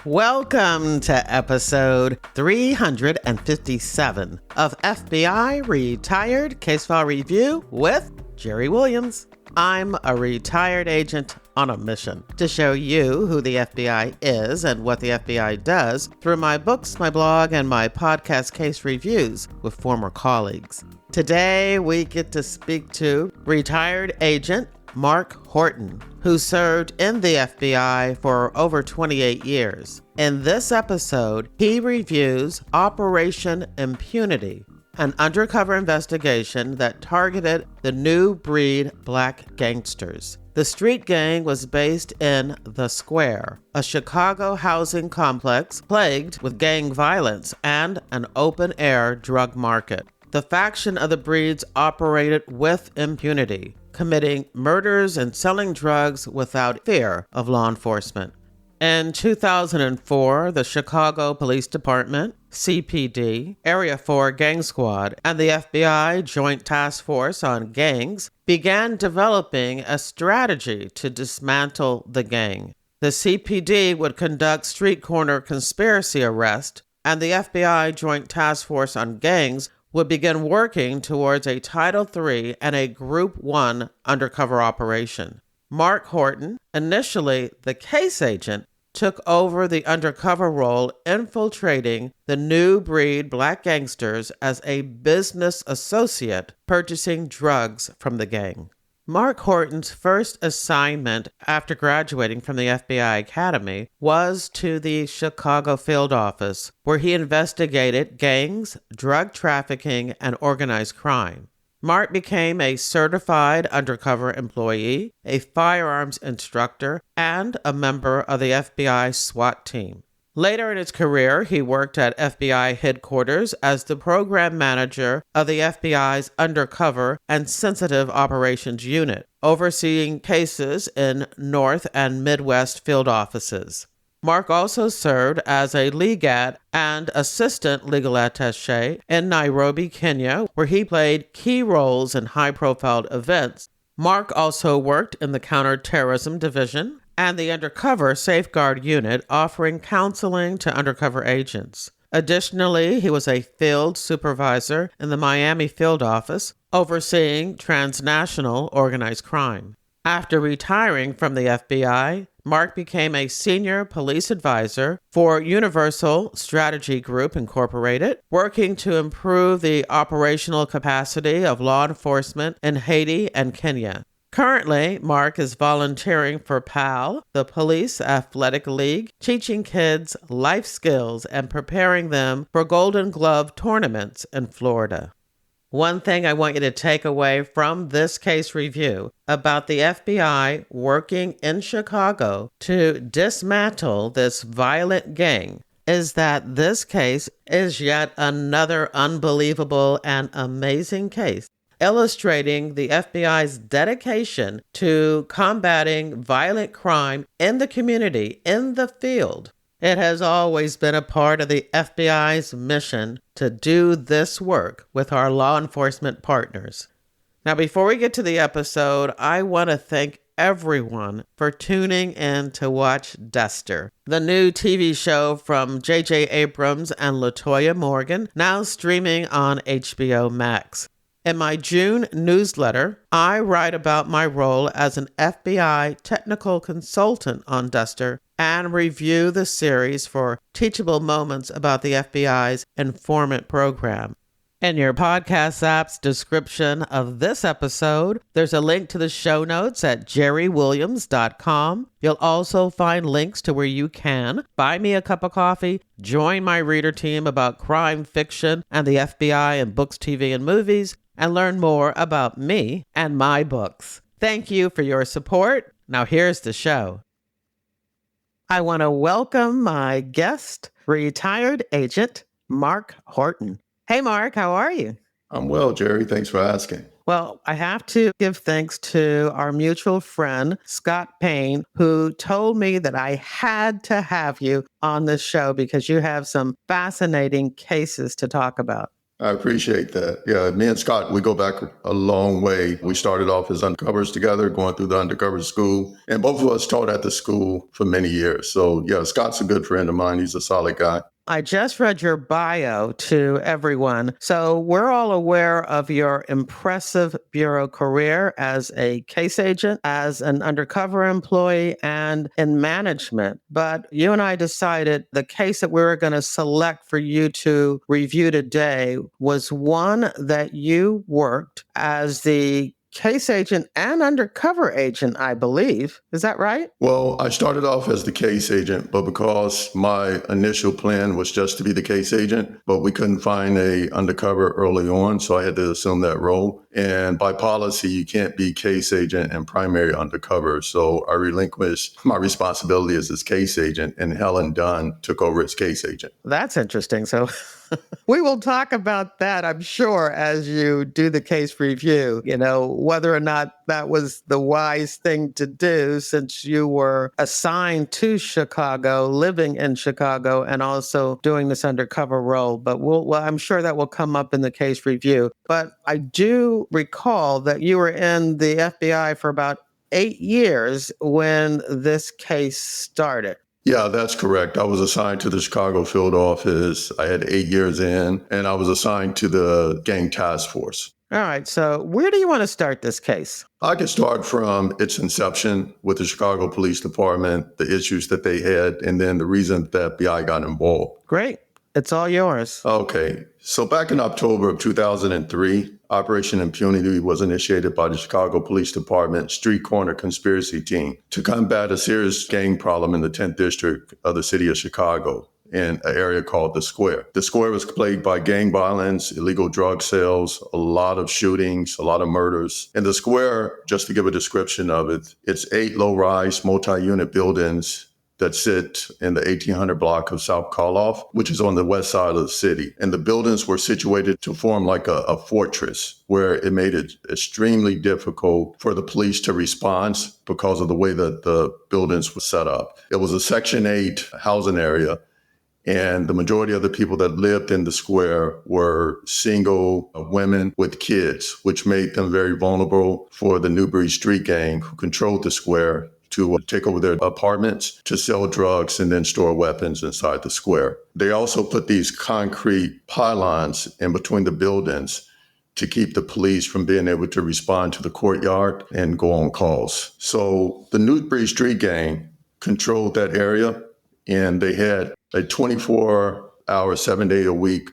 Welcome to episode 357 of FBI Retired Case File Review with Jerry Williams. I'm a retired agent on a mission to show you who the FBI is and what the FBI does through my books, my blog, and my podcast case reviews with former colleagues. Today, we get to speak to retired agent Mark Horton, who served in the FBI for over 28 years. In this episode, he reviews Operation Impunity, an undercover investigation that targeted the new Breed Black Gangsters. The street gang was based in The Square, a Chicago housing complex plagued with gang violence and an open-air drug market. The faction of the Breeds operated with impunity, committing murders and selling drugs without fear of law enforcement. In 2004, the Chicago Police Department, CPD, Area 4 Gang Squad, and the FBI Joint Task Force on Gangs began developing a strategy to dismantle the gang. The CPD would conduct street corner conspiracy arrests, and the FBI Joint Task Force on Gangs would begin working towards a Title III and a Group I undercover operation. Mark Horton, initially the case agent, took over the undercover role infiltrating the new Breed Black Gangsters as a business associate purchasing drugs from the gang. Mark Horton's first assignment after graduating from the FBI Academy was to the Chicago field office, where he investigated gangs, drug trafficking, and organized crime. Mark became a certified undercover employee, a firearms instructor, and a member of the FBI SWAT team. Later in his career, he worked at FBI headquarters as the program manager of the FBI's Undercover and Sensitive Operations Unit, overseeing cases in North and Midwest field offices. Mark also served as a legat and assistant legal attaché in Nairobi, Kenya, where he played key roles in high-profile events. Mark also worked in the Counterterrorism Division and the Undercover Safeguard Unit, offering counseling to undercover agents. Additionally, he was a field supervisor in the Miami field office, overseeing transnational organized crime. After retiring from the FBI, Mark became a senior police advisor for Universal Strategy Group Incorporated, working to improve the operational capacity of law enforcement in Haiti and Kenya. Currently, Mark is volunteering for PAL, the Police Athletic League, teaching kids life skills and preparing them for Golden Glove tournaments in Florida. One thing I want you to take away from this case review about the FBI working in Chicago to dismantle this violent gang is that this case is yet another unbelievable and amazing case, illustrating the FBI's dedication to combating violent crime in the community, in the field. It has always been a part of the FBI's mission to do this work with our law enforcement partners. Now, before we get to the episode, I want to thank everyone for tuning in to watch Duster, the new TV show from J.J. Abrams and LaToya Morgan, now streaming on HBO Max. In my June newsletter, I write about my role as an FBI technical consultant on Duster and review the series for teachable moments about the FBI's informant program. In your podcast app's description of this episode, there's a link to the show notes at jerrywilliams.com. You'll also find links to where you can buy me a cup of coffee, join my reader team about crime fiction and the FBI in books, TV, and movies, and learn more about me and my books. Thank you for your support. Now here's the show. I want to welcome my guest, retired agent Mark Horton. Hey, Mark, how are you? I'm well, Jerry. Thanks for asking. Well, I have to give thanks to our mutual friend, Scott Payne, who told me that I had to have you on this show because you have some fascinating cases to talk about. I appreciate that. Yeah, me and Scott, we go back a long way. We started off as undercovers together, going through the undercover school, and both of us taught at the school for many years. So, yeah, Scott's a good friend of mine. He's a solid guy. I just read your bio to everyone. So we're all aware of your impressive bureau career as a case agent, as an undercover employee, and in management. But you and I decided the case that we were going to select for you to review today was one that you worked as the case agent and undercover agent, I believe. Is that right? Well, I started off as the case agent, but because my initial plan was just to be the case agent, but we couldn't find a undercover early on, so I had to assume that role. And by policy, you can't be case agent and primary undercover. So I relinquished my responsibility as this case agent, and Helen Dunn took over as case agent. That's interesting. So we will talk about that, I'm sure, as you do the case review, whether or not that was the wise thing to do since you were assigned to Chicago, living in Chicago, and also doing this undercover role. But I'm sure that will come up in the case review. But I do recall that you were in the FBI for about 8 years when this case started. Yeah, that's correct. I was assigned to the Chicago field office. I had 8 years in, and I was assigned to the gang task force. All right. So where do you want to start this case? I can start from its inception with the Chicago Police Department, the issues that they had, and then the reason the FBI got involved. Great. It's all yours. Okay. So back in October of 2003, Operation Impunity was initiated by the Chicago Police Department Street Corner Conspiracy Team to combat a serious gang problem in the 10th District of the city of Chicago in an area called The Square. The Square was plagued by gang violence, illegal drug sales, a lot of shootings, a lot of murders. And The Square, just to give a description of it, it's 8 low-rise multi-unit buildings that sit in the 1800 block of South Karloff, which is on the west side of the city. And the buildings were situated to form like a fortress where it made it extremely difficult for the police to respond because of the way that the buildings were set up. It was a Section 8 housing area, and the majority of the people that lived in the square were single women with kids, which made them very vulnerable for the Newbury Street Gang, who controlled the square, to take over their apartments, to sell drugs, and then store weapons inside the square. They also put these concrete pylons in between the buildings to keep the police from being able to respond to the courtyard and go on calls. So the Newbury Street Gang controlled that area, and they had a 24-hour, 7-day-a-week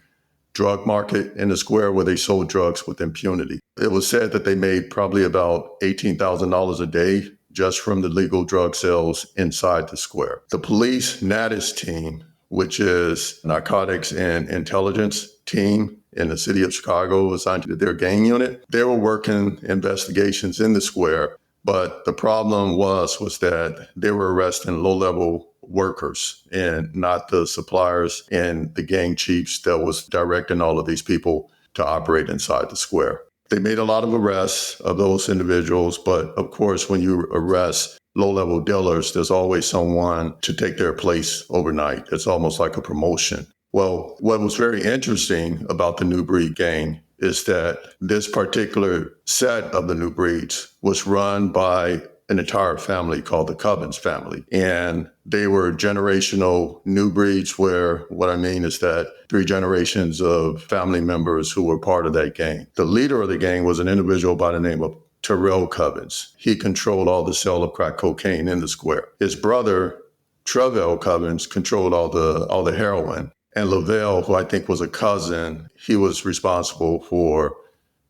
drug market in the square where they sold drugs with impunity. It was said that they made probably about $18,000 a day just from the legal drug sales inside the square. The police NADIS team, which is narcotics and intelligence team in the city of Chicago assigned to their gang unit, they were working investigations in the square. But the problem was that they were arresting low-level workers and not the suppliers and the gang chiefs that was directing all of these people to operate inside the square. They made a lot of arrests of those individuals, but of course, when you arrest low-level dealers, there's always someone to take their place overnight. It's almost like a promotion. Well, what was very interesting about the New Breed gang is that this particular set of the New Breeds was run by an entire family called the Cubbins family. And they were generational New Breeds, where what I mean is that 3 generations of family members who were part of that gang. The leader of the gang was an individual by the name of Terrell Cubbins. He controlled all the sale of crack cocaine in the square. His brother, Trevell Cubbins, controlled all the heroin. And Lavelle, who I think was a cousin, he was responsible for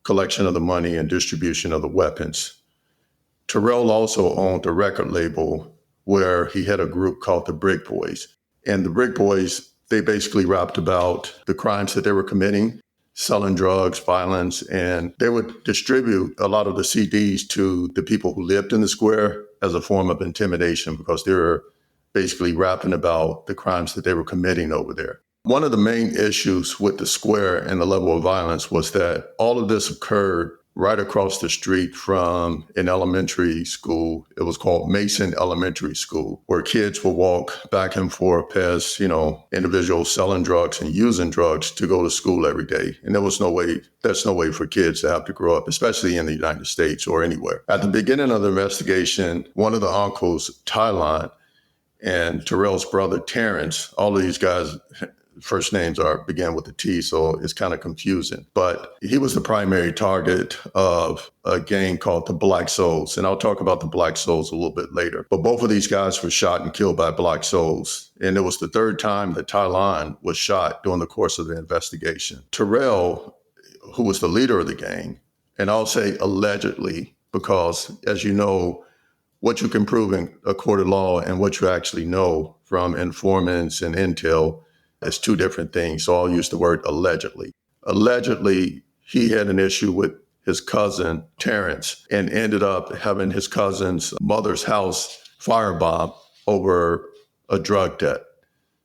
collection of the money and distribution of the weapons. Terrell also owned a record label where he had a group called the Brick Boys. And the Brick Boys, they basically rapped about the crimes that they were committing, selling drugs, violence, and they would distribute a lot of the CDs to the people who lived in the square as a form of intimidation because they were basically rapping about the crimes that they were committing over there. One of the main issues with the square and the level of violence was that all of this occurred right across the street from an elementary school. It was called Mason Elementary School, where kids would walk back and forth as, individuals selling drugs and using drugs to go to school every day. And that's no way for kids to have to grow up, especially in the United States or anywhere. At the beginning of the investigation, one of the uncles, Tylon, and Terrell's brother, Terrence, all of these guys, first names begin with a T, so it's kind of confusing. But he was the primary target of a gang called the Black Souls. And I'll talk about the Black Souls a little bit later. But both of these guys were shot and killed by Black Souls. And it was the third time that Tylon was shot during the course of the investigation. Terrell, who was the leader of the gang, and I'll say allegedly, because as you know, what you can prove in a court of law and what you actually know from informants and intel is two different things. So I'll use the word allegedly. Allegedly, he had an issue with his cousin, Terrence, and ended up having his cousin's mother's house firebombed over a drug debt.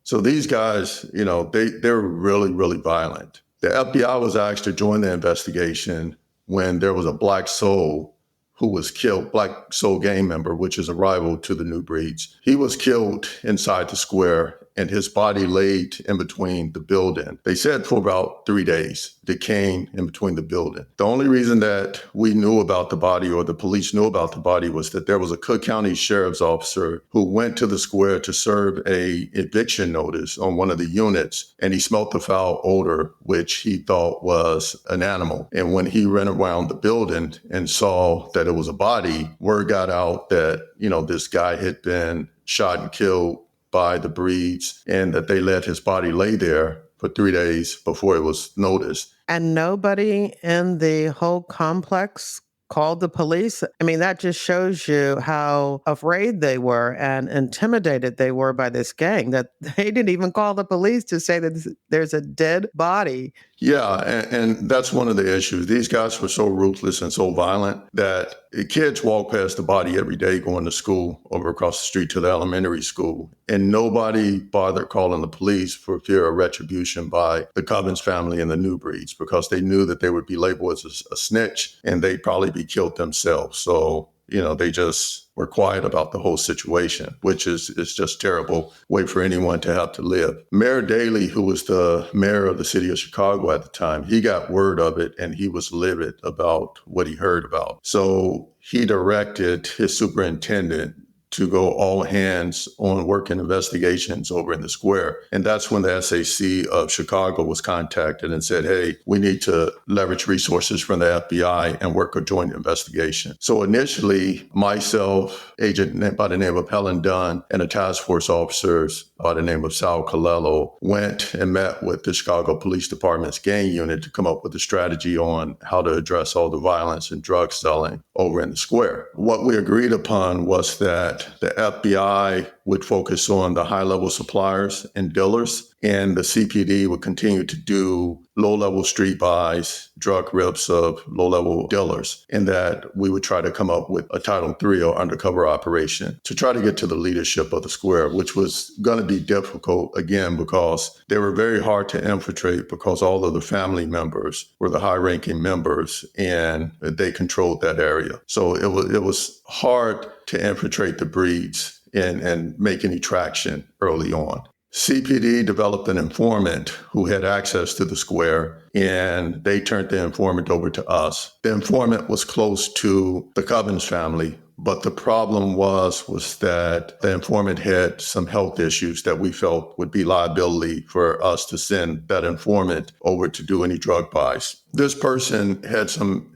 So these guys, they're really, really violent. The FBI was asked to join the investigation when there was a Black Soul who was killed, Black Soul gang member, which is a rival to the New Breeds. He was killed inside the square and his body laid in between the building. They said for about 3 days, decaying in between the building. The only reason that we knew about the body or the police knew about the body was that there was a Cook County sheriff's officer who went to the square to serve a eviction notice on one of the units, and he smelt the foul odor, which he thought was an animal. And when he ran around the building and saw that it was a body, word got out that, this guy had been shot and killed by the Breeds and that they let his body lay there for 3 days before it was noticed. And nobody in the whole complex called the police? I mean, that just shows you how afraid they were and intimidated they were by this gang, that they didn't even call the police to say that there's a dead body. Yeah, and that's one of the issues. These guys were so ruthless and so violent that kids walk past the body every day going to school over across the street to the elementary school, and nobody bothered calling the police for fear of retribution by the Cubbins family and the New Breeds, because they knew that they would be labeled as a snitch and they'd probably be killed themselves. So, they just were quiet about the whole situation, which is just terrible way for anyone to have to live. Mayor Daley, who was the mayor of the city of Chicago at the time, he got word of it and he was livid about what he heard about. So he directed his superintendent to go all hands on working investigations over in the square. And that's when the SAC of Chicago was contacted and said, hey, we need to leverage resources from the FBI and work a joint investigation. So initially, myself, agent by the name of Helen Dunn, and a task force officers by the name of Sal Colello went and met with the Chicago Police Department's gang unit to come up with a strategy on how to address all the violence and drug selling over in the square. What we agreed upon was that the FBI would focus on the high-level suppliers and dealers, and the CPD would continue to do low-level street buys, drug rips of low-level dealers, and that we would try to come up with a Title III or undercover operation to try to get to the leadership of the square, which was going to be difficult, again, because they were very hard to infiltrate because all of the family members were the high-ranking members, and they controlled that area. So it was hard to infiltrate the Breeds and make any traction early on. CPD developed an informant who had access to the square, and they turned the informant over to us. The informant was close to the Cubbins family, but the problem was that the informant had some health issues that we felt would be liability for us to send that informant over to do any drug buys. This person had some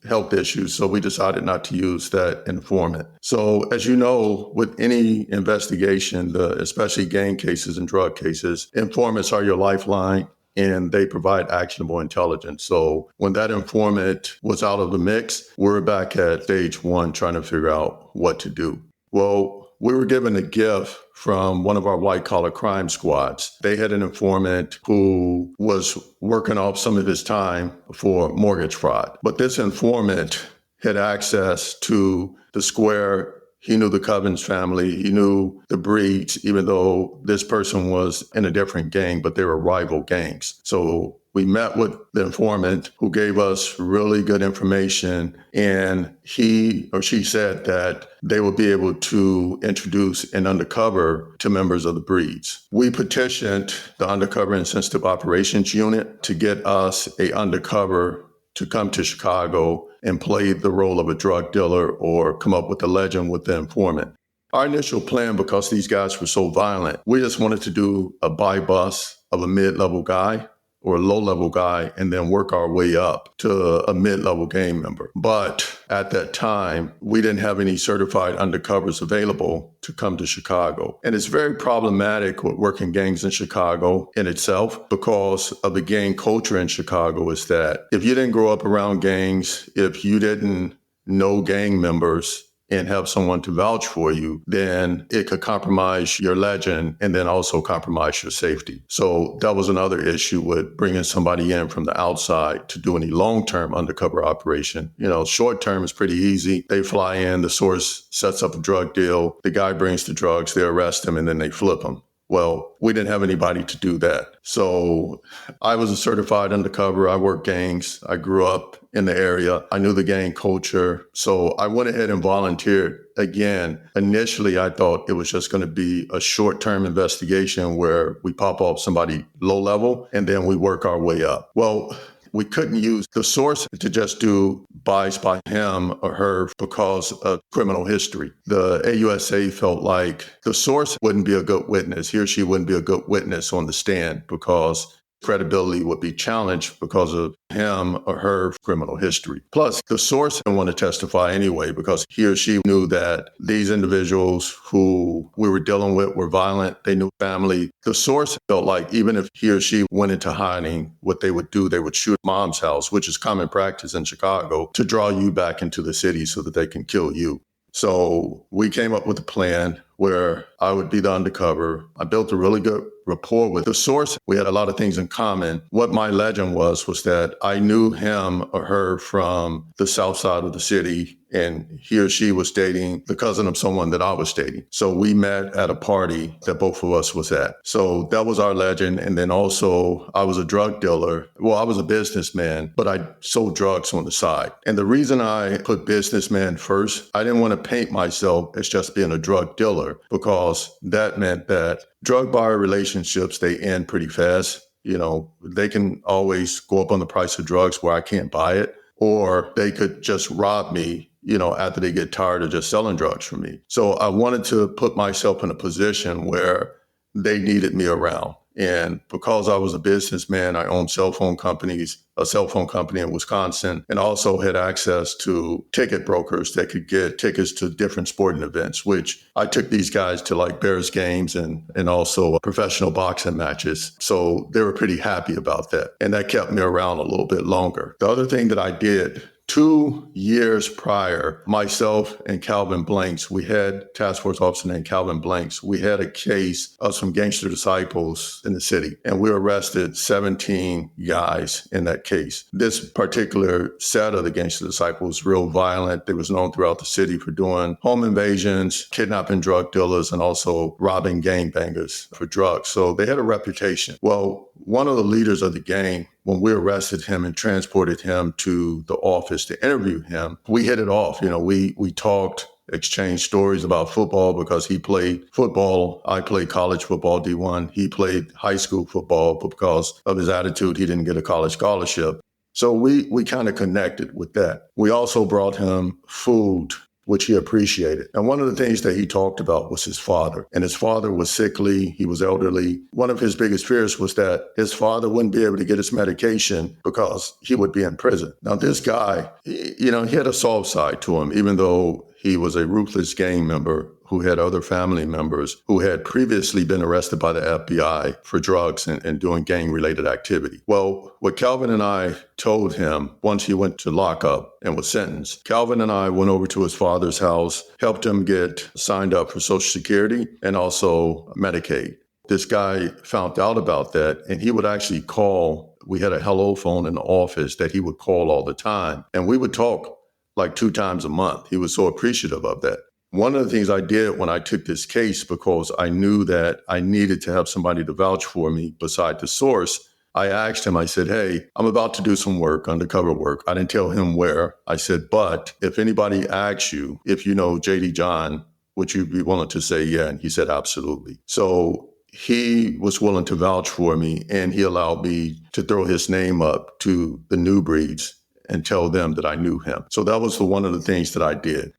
health issues, so we decided not to use that informant. So as you know, with any investigation, especially gang cases and drug cases, informants are your lifeline and they provide actionable intelligence. So when that informant was out of the mix, we're back at stage one trying to figure out what to do. Well, we were given a gift from one of our white-collar crime squads. They had an informant who was working off some of his time for mortgage fraud. But this informant had access to the square. He knew the Cubbins family. He knew the Breeds, even though this person was in a different gang, but they were rival gangs. So We met with the informant who gave us really good information, and he or she said that they would be able to introduce an undercover to members of the Breeds. We petitioned the Undercover and Sensitive Operations Unit to get us a undercover to come to Chicago and play the role of a drug dealer or come up with a legend with the informant. Our initial plan, because these guys were so violent, we just wanted to do a buy bust of a mid-level guy or a low-level guy and then work our way up to a mid-level gang member. But at that time, we didn't have any certified undercovers available to come to Chicago. And it's very problematic with working gangs in Chicago in itself because of the gang culture in Chicago is that if you didn't grow up around gangs, if you didn't know gang members, and have someone to vouch for you, then it could compromise your legend and then also compromise your safety. So that was another issue with bringing somebody in from the outside to do any long-term undercover operation. Short-term is pretty easy. They fly in, the source sets up a drug deal, the guy brings the drugs, they arrest him, and then they flip him. Well, we didn't have anybody to do that. So I was a certified undercover. I worked gangs. I grew up in the area. I knew the gang culture. So I went ahead and volunteered. Again, initially, I thought it was just going to be a short-term investigation where we pop off somebody low level and then we work our way up. Well, we couldn't use the source to just do buys by him or her because of criminal history. The AUSA felt like the source wouldn't be a good witness. He or she wouldn't be a good witness on the stand because credibility would be challenged because of him or her criminal history. Plus, the source didn't want to testify anyway because he or she knew that these individuals who we were dealing with were violent. They knew family. The source felt like even if he or she went into hiding, what they would do, they would shoot mom's house, which is common practice in Chicago, to draw you back into the city so that they can kill you. So we came up with a plan where I would be the undercover. I built a really good rapport with the source. We had a lot of things in common. What my legend was that I knew him or her from the south side of the city, and he or she was dating the cousin of someone that I was dating. So we met at a party that both of us was at. So that was our legend. And then also I was a drug dealer. Well, I was a businessman, but I sold drugs on the side. And the reason I put businessman first, I didn't want to paint myself as just being a drug dealer because that meant that drug buyer relationships, they end pretty fast. They can always go up on the price of drugs where I can't buy it, or they could just rob me, after they get tired of just selling drugs from me. So I wanted to put myself in a position where they needed me around. And because I was a businessman, I owned a cell phone company in Wisconsin, and also had access to ticket brokers that could get tickets to different sporting events, which I took these guys to like Bears games and also professional boxing matches. So they were pretty happy about that. And that kept me around a little bit longer. The other thing that I did 2 years prior, myself and Calvin Blanks, we had task force officer named Calvin Blanks. We had a case of some gangster disciples in the city, and we arrested 17 guys in that case. This particular set of the gangster disciples, real violent. They was known throughout the city for doing home invasions, kidnapping drug dealers, and also robbing gangbangers for drugs. So they had a reputation. Well, one of the leaders of the gang, when we arrested him and transported him to the office to interview him, we hit it off. We talked, exchanged stories about football because he played football. I played college football, D1. He played high school football, but because of his attitude, he didn't get a college scholarship. So we kind of connected with that. We also brought him food, which he appreciated. And one of the things that he talked about was his father. And his father was sickly. He was elderly. One of his biggest fears was that his father wouldn't be able to get his medication because he would be in prison. Now, this guy, he had a soft side to him, even though he was a ruthless gang member who had other family members who had previously been arrested by the FBI for drugs and doing gang-related activity. Well, what Calvin and I told him once he went to lockup and was sentenced, Calvin and I went over to his father's house, helped him get signed up for Social Security and also Medicaid. This guy found out about that, and he would actually call. We had a hello phone in the office that he would call all the time, and we would talk like 2 times a month. He was so appreciative of that. One of the things I did when I took this case, because I knew that I needed to have somebody to vouch for me beside the source, I asked him, I said, hey, I'm about to do some work, undercover work. I didn't tell him where. I said, but if anybody asks you if you know JD John, would you be willing to say yeah? And he said, absolutely. So he was willing to vouch for me, and he allowed me to throw his name up to the new breeds and tell them that I knew him. So that was one of the things that I did.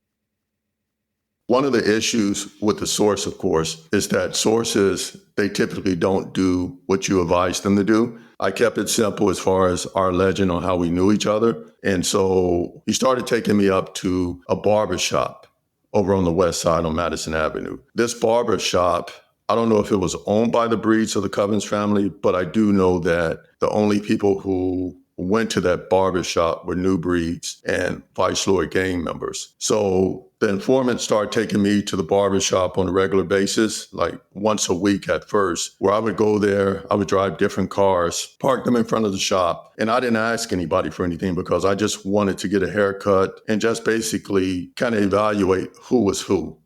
One of the issues with the source, of course, is that sources, they typically don't do what you advise them to do. I kept it simple as far as our legend on how we knew each other. And so he started taking me up to a barber shop over on the west side on Madison Avenue. This barber shop, I don't know if it was owned by the Breeds or the Covens family, but I do know that the only people who went to that barber shop were New Breeds and Vice Lord gang members. So the informant started taking me to the barber shop on a regular basis, like once a week at first, where I would go there, I would drive different cars, park them in front of the shop. And I didn't ask anybody for anything because I just wanted to get a haircut and just basically kind of evaluate who was who.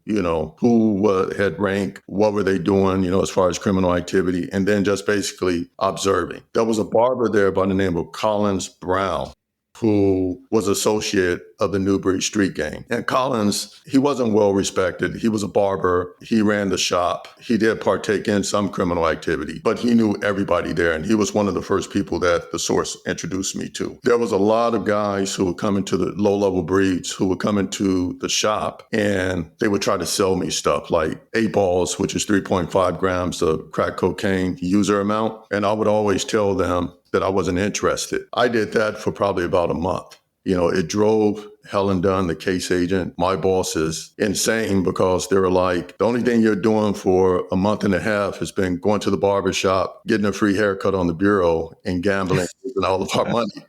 Who had rank, what were they doing, as far as criminal activity, and then just basically observing. There was a barber there by the name of Collins Brown, who was associate of the Newbury Street Gang. And Collins, he wasn't well respected. He was a barber. He ran the shop. He did partake in some criminal activity, but he knew everybody there. And he was one of the first people that the source introduced me to. There was a lot of guys who would come into the low-level breeds, who would come into the shop, and they would try to sell me stuff like 8 balls, which is 3.5 grams of crack cocaine user amount. And I would always tell them that I wasn't interested. I did that for probably about a month. It drove Helen Dunn, the case agent, my bosses, insane because they were like, the only thing you're doing for a month and a half has been going to the barber shop, getting a free haircut on the bureau, and gambling and all of our money.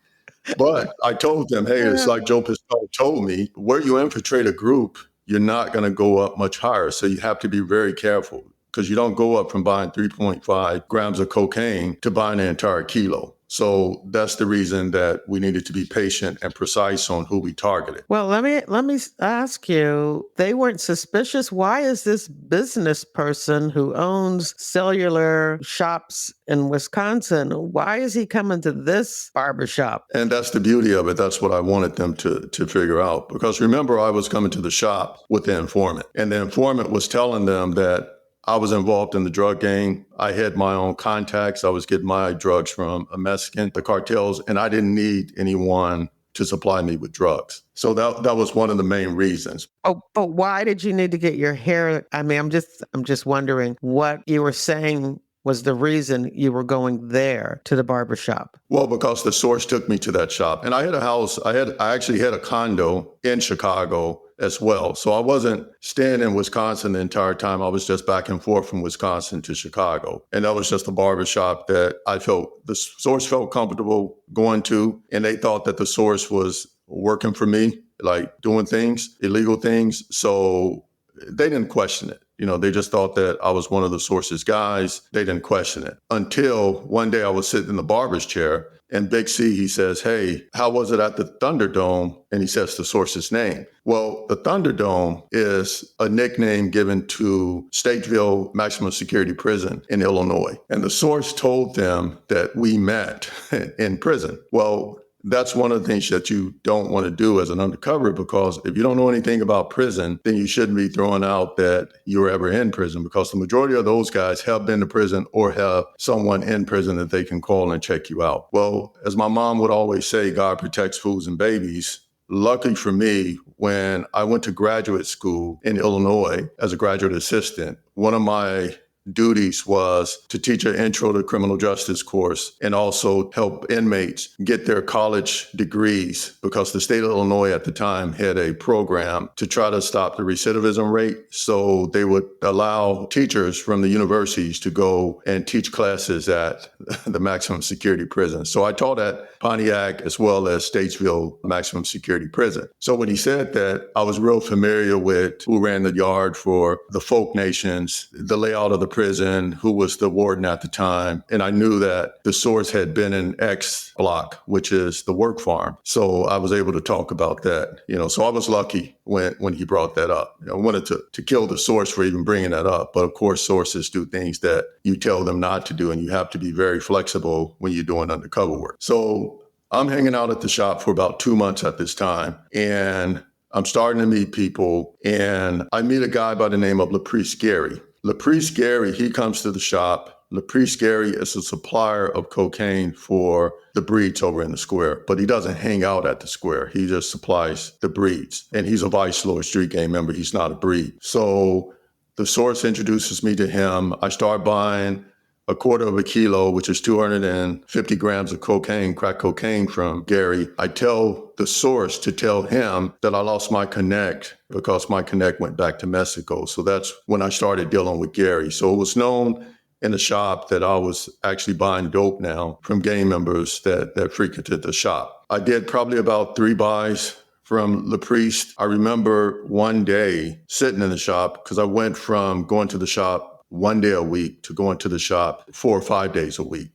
But I told them, hey, it's like Joe Piscopo told me, where you infiltrate a group, you're not going to go up much higher. So you have to be very careful, because you don't go up from buying 3.5 grams of cocaine to buying an entire kilo. So that's the reason that we needed to be patient and precise on who we targeted. Well, let me ask you, they weren't suspicious. Why is this business person who owns cellular shops in Wisconsin, why is he coming to this barbershop? And that's the beauty of it. That's what I wanted them to figure out. Because remember, I was coming to the shop with the informant, and the informant was telling them that I was involved in the drug game. I had my own contacts. I was getting my drugs from a Mexican, the cartels, and I didn't need anyone to supply me with drugs. So that was one of the main reasons. Oh, but why did you need to get your hair? I mean, I'm just wondering what you were saying was the reason you were going there to the barbershop. Well, because the source took me to that shop. And I had a house, I actually had a condo in Chicago as well. So I wasn't staying in Wisconsin the entire time. I was just back and forth from Wisconsin to Chicago. And that was just a barbershop that the source felt comfortable going to. And they thought that the source was working for me, like doing things, illegal things. So they didn't question it. They just thought that I was one of the source's guys. They didn't question it until one day I was sitting in the barber's chair, and Big C, he says, hey, how was it at the Thunderdome? And he says the source's name. Well, the Thunderdome is a nickname given to Stateville Maximum Security Prison in Illinois. And the source told them that we met in prison. Well, that's one of the things that you don't want to do as an undercover, because if you don't know anything about prison, then you shouldn't be throwing out that you were ever in prison, because the majority of those guys have been to prison or have someone in prison that they can call and check you out. Well, as my mom would always say, God protects fools and babies. Luckily for me, when I went to graduate school in Illinois as a graduate assistant, one of my duties was to teach an intro to criminal justice course and also help inmates get their college degrees, because the state of Illinois at the time had a program to try to stop the recidivism rate. So they would allow teachers from the universities to go and teach classes at the maximum security prison. So I taught at Pontiac as well as Statesville Maximum Security Prison. So when he said that, I was real familiar with who ran the yard for the folk nations, the layout of the prison prison, who was the warden at the time. And I knew that the source had been in X block, which is the work farm. So I was able to talk about that, so I was lucky when he brought that up. I wanted to kill the source for even bringing that up. But of course, sources do things that you tell them not to do, and you have to be very flexible when you're doing undercover work. So I'm hanging out at the shop for about 2 months at this time, and I'm starting to meet people, and I meet a guy by the name of Laprice Gary. Laprice Gary, he comes to the shop. Laprice Gary is a supplier of cocaine for the Breeds over in the square, but he doesn't hang out at the square. He just supplies the Breeds, and he's a Vice Lord street gang member. He's not a Breed. So the source introduces me to him. I start buying a quarter of a kilo, which is 250 grams of cocaine, crack cocaine from Gary. I tell the source to tell him that I lost my connect because my connect went back to Mexico. So that's when I started dealing with Gary. So it was known in the shop that I was actually buying dope now from gang members that frequented the shop. I did probably about 3 buys from Laprice. I remember one day sitting in the shop because I went from going to the shop 1 day a week to going to the shop 4 or 5 days a week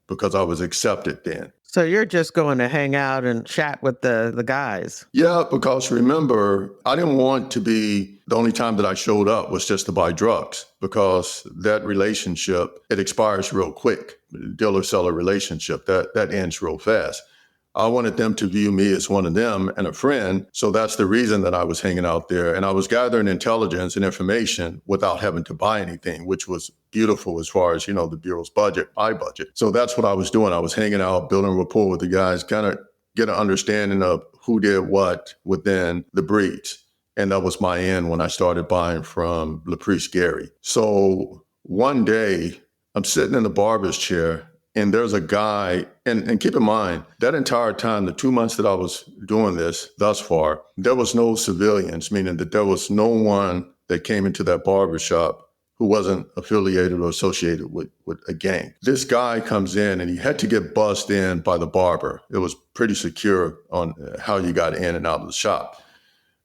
because I was accepted then. So you're just going to hang out and chat with the guys? Yeah, because remember, I didn't want to be the only time that I showed up was just to buy drugs because that relationship, it expires real quick. Dealer-seller relationship, that ends real fast. I wanted them to view me as one of them and a friend. So that's the reason that I was hanging out there. And I was gathering intelligence and information without having to buy anything, which was beautiful as far as, the Bureau's budget, my budget. So that's what I was doing. I was hanging out, building rapport with the guys, kind of get an understanding of who did what within the Breeds. And that was my end when I started buying from Laprice Gary. So one day I'm sitting in the barber's chair, and there's a guy, and keep in mind, that entire time, the 2 months that I was doing this thus far, there was no civilians, meaning that there was no one that came into that barbershop who wasn't affiliated or associated with a gang. This guy comes in, and he had to get buzzed in by the barber. It was pretty secure on how you got in and out of the shop.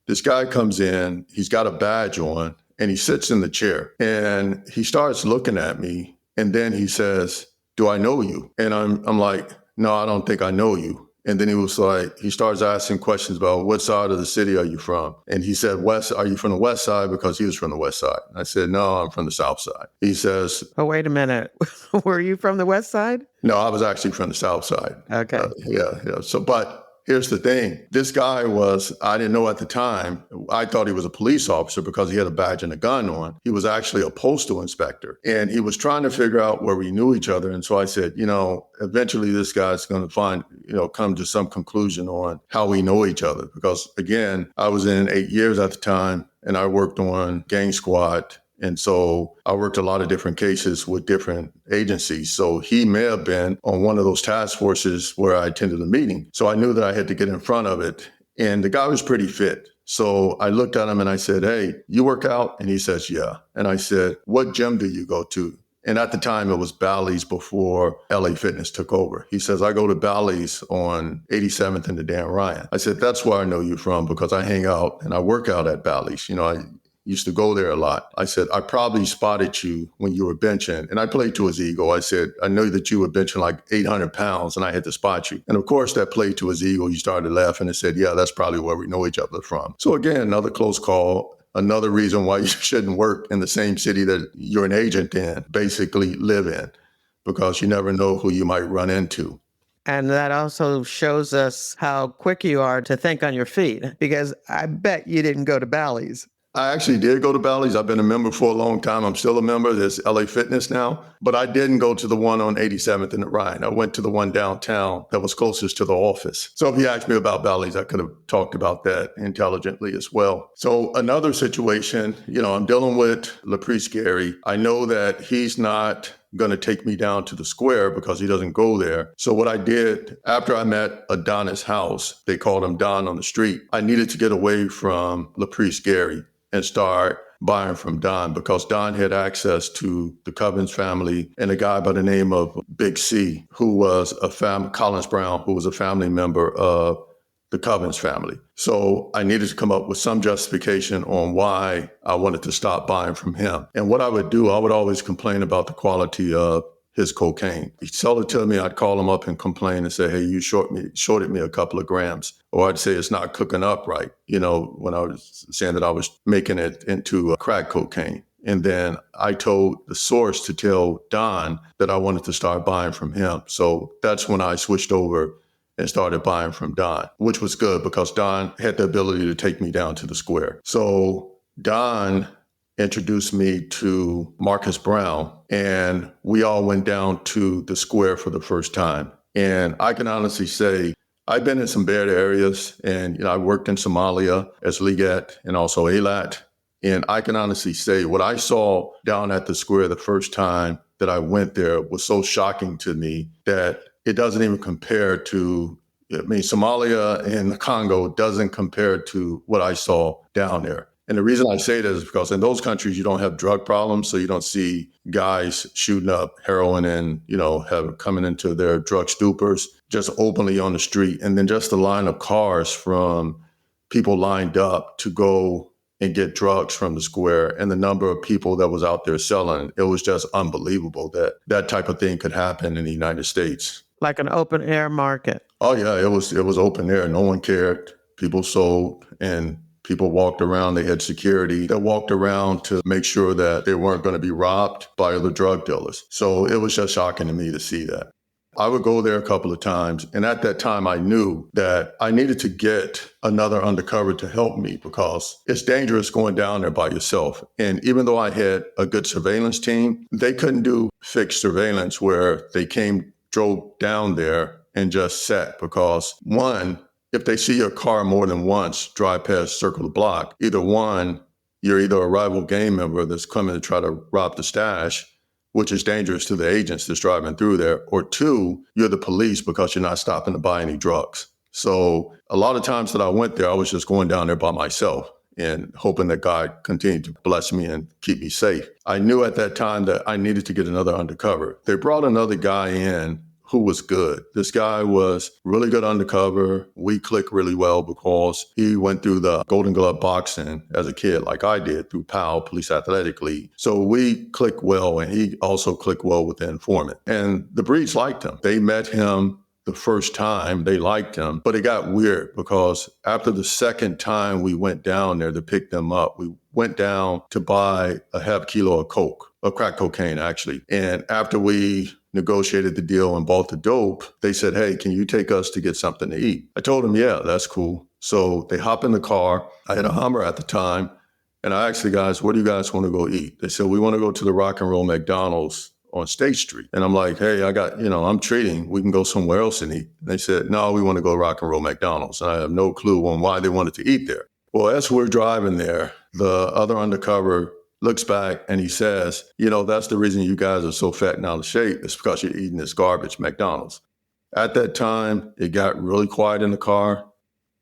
This guy comes in, he's got a badge on, and he sits in the chair, and he starts looking at me, and then he says, "Do I know you?" And I'm like, "No, I don't think I know you." And then he starts asking questions about what side of the city are you from? And he said, "Are you from the west side?" Because he was from the west side. I said, "No, I'm from the south side." He says, "Oh, wait a minute. Were you from the west side?" "No, I was actually from the south side." Okay. Yeah. So, but here's the thing. This guy I didn't know at the time, I thought he was a police officer because he had a badge and a gun on. He was actually a postal inspector. And he was trying to figure out where we knew each other. And so I said, eventually this guy's going to come to some conclusion on how we know each other. Because again, I was in 8 years at the time, and I worked on Gang Squad. And so I worked a lot of different cases with different agencies. So he may have been on one of those task forces where I attended a meeting. So I knew that I had to get in front of it. And the guy was pretty fit. So I looked at him and I said, "Hey, you work out?" And he says, "Yeah." And I said, "What gym do you go to?" And at the time it was Bally's before LA Fitness took over. He says, "I go to Bally's on 87th and the Dan Ryan." I said, "That's where I know you from because I hang out and I work out at Bally's. I used to go there a lot." I said, "I probably spotted you when you were benching." And I played to his ego. I said, "I know that you were benching like 800 pounds and I had to spot you." And of course, that played to his ego. He started laughing and said, "Yeah, that's probably where we know each other from." So again, another close call. Another reason why you shouldn't work in the same city that you're an agent in, basically live in, because you never know who you might run into. And that also shows us how quick you are to think on your feet, because I bet you didn't go to Bally's. I actually did go to Bally's. I've been a member for a long time. I'm still a member. There's LA Fitness now. But I didn't go to the one on 87th and the Ryan. I went to the one downtown that was closest to the office. So if you asked me about Bally's, I could have talked about that intelligently as well. So another situation, I'm dealing with Laprice Gary. I know that he's not going to take me down to the square because he doesn't go there. So what I did after I met Adonis House, they called him Don on the street, I needed to get away from Laprice Gary and start buying from Don because Don had access to the Covens family and a guy by the name of Big C, who was Collins Brown, who was a family member of the Covens family. So I needed to come up with some justification on why I wanted to stop buying from him. And what I would do, I would always complain about the quality of his cocaine. He'd sell it to me, I'd call him up and complain and say, hey, you shorted me a couple of grams. Or I'd say it's not cooking up right, when I was saying that I was making it into crack cocaine. And then I told the source to tell Don that I wanted to start buying from him. So that's when I switched over and started buying from Don, which was good because Don had the ability to take me down to the square. So Don introduced me to Marcus Brown, and we all went down to the square for the first time. And I can honestly say, I've been in some bad areas, and I worked in Somalia as Ligat and also Eilat. And I can honestly say what I saw down at the square the first time that I went there was so shocking to me that it doesn't even compare to, Somalia and the Congo doesn't compare to what I saw down there. And the reason I say that is because in those countries, you don't have drug problems. So you don't see guys shooting up heroin and, coming into their drug stupors just openly on the street. And then just the line of cars from people lined up to go and get drugs from the square and the number of people that was out there selling. It was just unbelievable that that type of thing could happen in the United States. Like an open air market. Oh, yeah, it was open air. No one cared. People sold and people walked around. They had security that walked around to make sure that they weren't going to be robbed by other drug dealers. So it was just shocking to me to see that. I would go there a couple of times. And at that time, I knew that I needed to get another undercover to help me because it's dangerous going down there by yourself. And even though I had a good surveillance team, they couldn't do fixed surveillance where they drove down there and just sat because one, if they see your car more than once, drive past, circle the block, you're either a rival gang member that's coming to try to rob the stash, which is dangerous to the agents that's driving through there, or two, you're the police because you're not stopping to buy any drugs. So a lot of times that I went there, I was just going down there by myself and hoping that God continued to bless me and keep me safe. I knew at that time that I needed to get another undercover. They brought another guy in who was good. This guy was really good undercover. We clicked really well because he went through the Golden Glove boxing as a kid, like I did through PAL, Police Athletic League. So we clicked well, and he also clicked well with the informant. And the Breeds liked him. They met him the first time, they liked him, but it got weird because after the second time we went down there to pick them up, we went down to buy a half kilo of crack cocaine, actually. And after we negotiated the deal and bought the dope, they said, hey, can you take us to get something to eat? I told them, yeah, that's cool. So they hop in the car. I had a Hummer at the time. And I asked the guys, where do you guys want to go eat? They said, we want to go to the Rock and Roll McDonald's on State Street. And I'm like, hey, I'm treating. We can go somewhere else and eat. And they said, no, we want to go Rock and Roll McDonald's. And I have no clue on why they wanted to eat there. Well, as we're driving there, the other undercover looks back and he says, that's the reason you guys are so fat and out of shape. It's because you're eating this garbage McDonald's. At that time, it got really quiet in the car.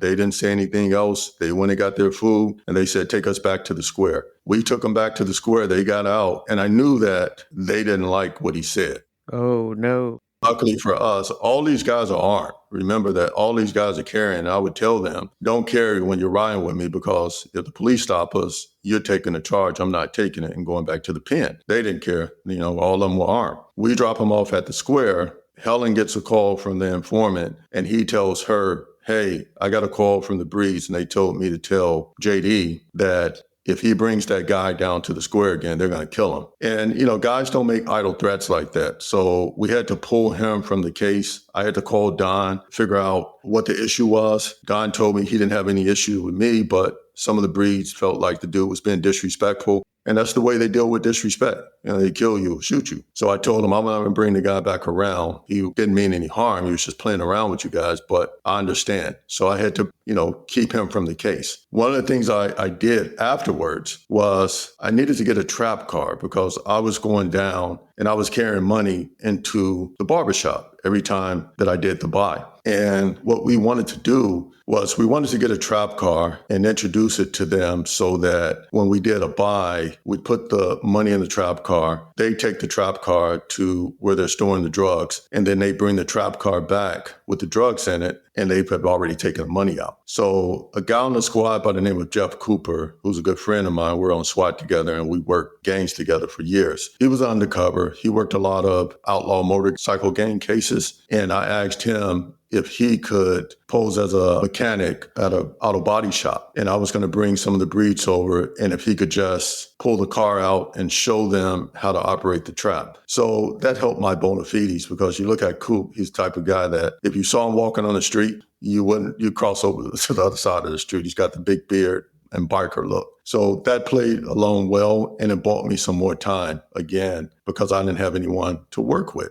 They didn't say anything else. They went and got their food and they said, take us back to the square. We took them back to the square. They got out and I knew that they didn't like what he said. Oh, no. Luckily for us, all these guys are armed. Remember that all these guys are carrying. I would tell them, don't carry when you're riding with me because if the police stop us, you're taking the charge. I'm not taking it and going back to the pen. They didn't care. All of them were armed. We drop them off at the square. Helen gets a call from the informant and he tells her, hey, I got a call from the Breeds and they told me to tell JD that if he brings that guy down to the square again, they're going to kill him. And, guys don't make idle threats like that. So we had to pull him from the case. I had to call Don, figure out what the issue was. Don told me he didn't have any issue with me, but some of the Breeds felt like the dude was being disrespectful. And that's the way they deal with disrespect. They kill you or shoot you. So I told him I'm not going to bring the guy back around. He didn't mean any harm. He was just playing around with you guys, but I understand. So I had to, keep him from the case. One of the things I did afterwards was I needed to get a trap car because I was going down and I was carrying money into the barbershop every time that I did the buy. And what we wanted to do was we wanted to get a trap car and introduce it to them so that when we did a buy, we put the money in the trap car. They take the trap car to where they're storing the drugs, and then they bring the trap car back with the drugs in it. and they have already taken the money out. So a guy on the squad by the name of Jeff Cooper, who's a good friend of mine, we're on SWAT together and we worked gangs together for years. He was undercover. He worked a lot of outlaw motorcycle gang cases. And I asked him if he could pose as a mechanic at an auto body shop. And I was going to bring some of the breeds over, and if he could just pull the car out and show them how to operate the trap. So that helped my bona fides, because you look at Coop, he's the type of guy that if you saw him walking on the street, you'd cross over to the other side of the street. He's got the big beard and biker look. So that played along well, and it bought me some more time again, because I didn't have anyone to work with.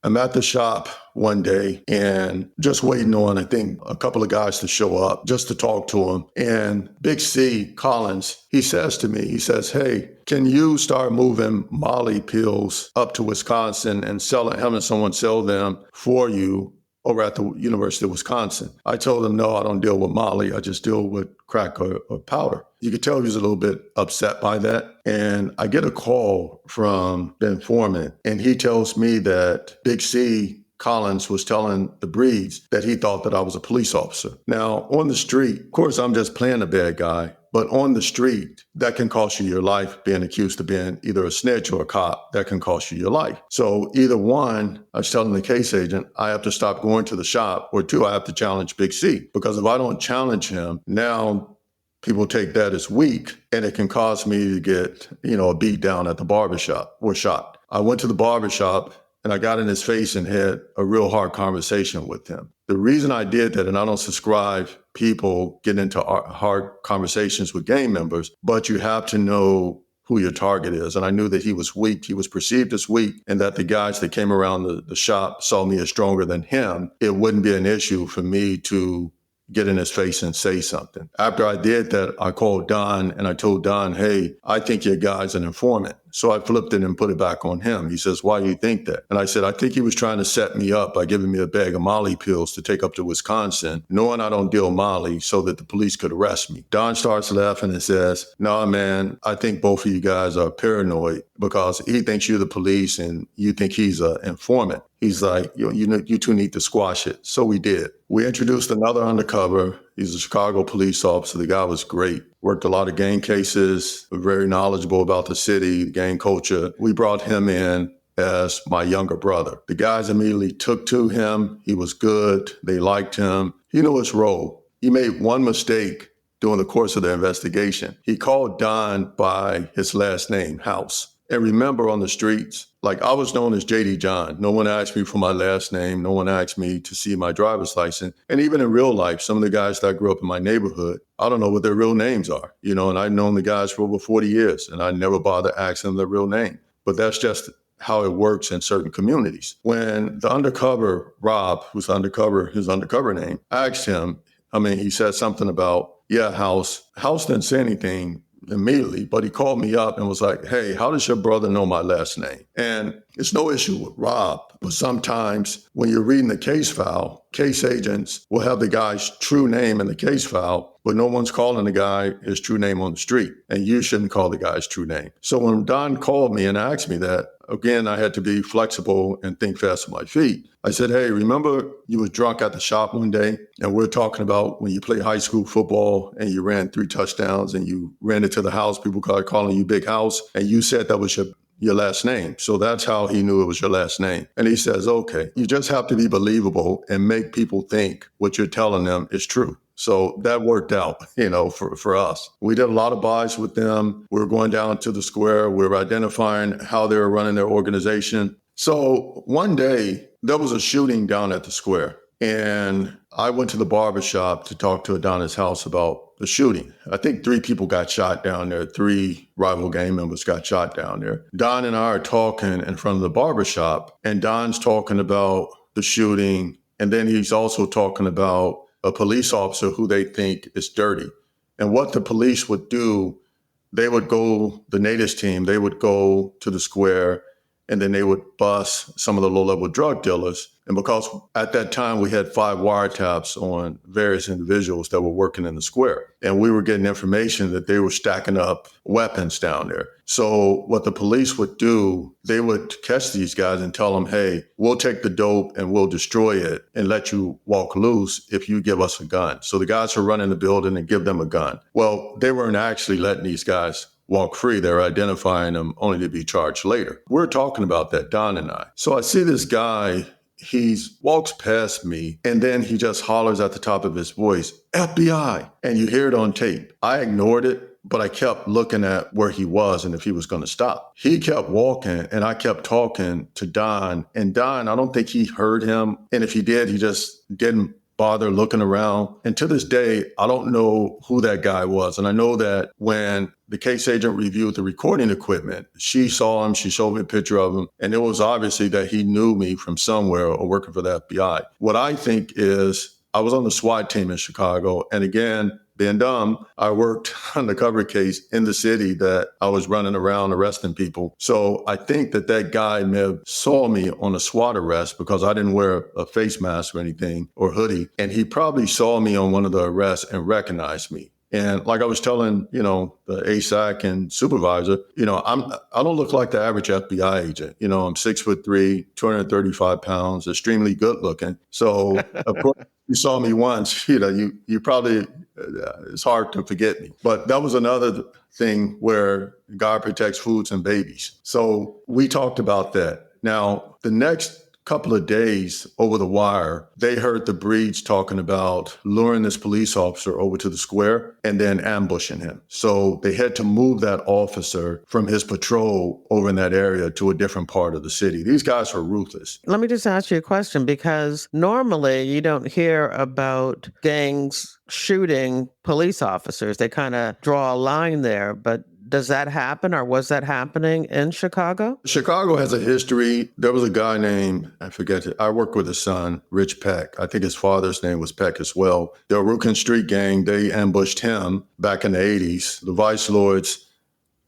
I'm at the shop one day and just waiting on, I think, a couple of guys to show up just to talk to him. And Big C, Collins, he says to me, he says, hey, can you start moving Molly pills up to Wisconsin and having someone sell them for you over at the University of Wisconsin? I told him, no, I don't deal with Molly. I just deal with crack or powder. You could tell he was a little bit upset by that. And I get a call from the informant, and he tells me that Big C, Collins, was telling the breeds that he thought that I was a police officer. Now, on the street, of course, I'm just playing a bad guy. But on the street, that can cost you your life, being accused of being either a snitch or a cop. That can cost you your life. So either one, I was telling the case agent, I have to stop going to the shop, or two, I have to challenge Big C. Because if I don't challenge him, now people take that as weak, and it can cause me to get, a beat down at the barbershop or shop. I went to the barbershop and I got in his face and had a real hard conversation with him. The reason I did that, and I don't subscribe people getting into hard conversations with gang members, but you have to know who your target is. And I knew that he was weak. He was perceived as weak, and that the guys that came around the shop saw me as stronger than him. It wouldn't be an issue for me to get in his face and say something. After I did that, I called Don and I told Don, hey, I think your guy's an informant. So I flipped it and put it back on him. He says, why do you think that? And I said, I think he was trying to set me up by giving me a bag of Molly pills to take up to Wisconsin, knowing I don't deal Molly, so that the police could arrest me. Don starts laughing and says, nah, man, I think both of you guys are paranoid, because he thinks you're the police and you think he's an informant. He's like, you two need to squash it. So we did. We introduced another undercover. He's a Chicago police officer. The guy was great. Worked a lot of gang cases, very knowledgeable about the city, gang culture. We brought him in as my younger brother. The guys immediately took to him. He was good. They liked him. He knew his role. He made one mistake during the course of the investigation. He called Don by his last name, House. And remember, on the streets, like, I was known as JD John. No one asked me for my last name. No one asked me to see my driver's license. And even in real life, some of the guys that I grew up in my neighborhood, I don't know what their real names are, and I've known the guys for over 40 years, and I never bother asking them their real name. But that's just how it works in certain communities. When the undercover, Rob, who's his undercover name, asked him, he said something about, yeah, House. House didn't say anything immediately, but he called me up and was like, hey, how does your brother know my last name? And it's no issue with Rob, but sometimes when you're reading the case file, case agents will have the guy's true name in the case file, but no one's calling the guy his true name on the street, and you shouldn't call the guy's true name. So when Don called me and asked me that, again, I had to be flexible and think fast on my feet. I said, hey, remember you was drunk at the shop one day, and we're talking about when you play high school football and you ran 3 touchdowns and you ran into the house, people started calling you Big House, and you said that was your last name. So that's how he knew it was your last name. And he says, okay, you just have to be believable and make people think what you're telling them is true. So that worked out, for us. We did a lot of buys with them. We were going down to the square. We were identifying how they were running their organization. So one day there was a shooting down at the square, and I went to the barbershop to talk to Adonis' house about the shooting. I think 3 people got shot down there. 3 rival gang members got shot down there. Don and I are talking in front of the barbershop, and Don's talking about the shooting. And then he's also talking about a police officer who they think is dirty. And what the police would do, the natives team, they would go to the square and then they would bust some of the low-level drug dealers. And because at that time we had 5 wiretaps on various individuals that were working in the square, and we were getting information that they were stacking up weapons down there. So what the police would do, they would catch these guys and tell them, hey, we'll take the dope and we'll destroy it and let you walk loose if you give us a gun. So the guys who run in the building and give them a gun. Well, they weren't actually letting these guys walk free. They're identifying them only to be charged later. We're talking about that, Don and I. So I see this guy, he walks past me, and then he just hollers at the top of his voice, FBI, and you hear it on tape. I ignored it, but I kept looking at where he was and if he was going to stop. He kept walking, and I kept talking to Don, and Don, I don't think he heard him, and if he did, he just didn't bother looking around. And to this day, I don't know who that guy was. And I know that when the case agent reviewed the recording equipment, she saw him, she showed me a picture of him, and it was obviously that he knew me from somewhere or working for the FBI. What I think is I was on the SWAT team in Chicago, and again, being dumb, I worked on the cover case in the city that I was running around arresting people. So I think that that guy may have saw me on a SWAT arrest because I didn't wear a face mask or anything or hoodie. And he probably saw me on one of the arrests and recognized me. And like I was telling, the ASAC and supervisor, I don't look like the average FBI agent. I'm 6'3", 235 pounds, extremely good looking. So of course, you saw me once, you probably, it's hard to forget me. But that was another thing where God protects foods and babies. So we talked about that. Now, the next couple of days over the wire, they heard the Breeds talking about luring this police officer over to the square and then ambushing him. So they had to move that officer from his patrol over in that area to a different part of the city. These guys are ruthless. Let me just ask you a question, because normally you don't hear about gangs shooting police officers. They kind of draw a line there, but does that happen, or was that happening in Chicago? Chicago has a history. There was a guy named, I forget it, I worked with his son, Rich Peck. I think his father's name was Peck as well. The Arucan Street Gang, they ambushed him back in the 80s. The Vice Lords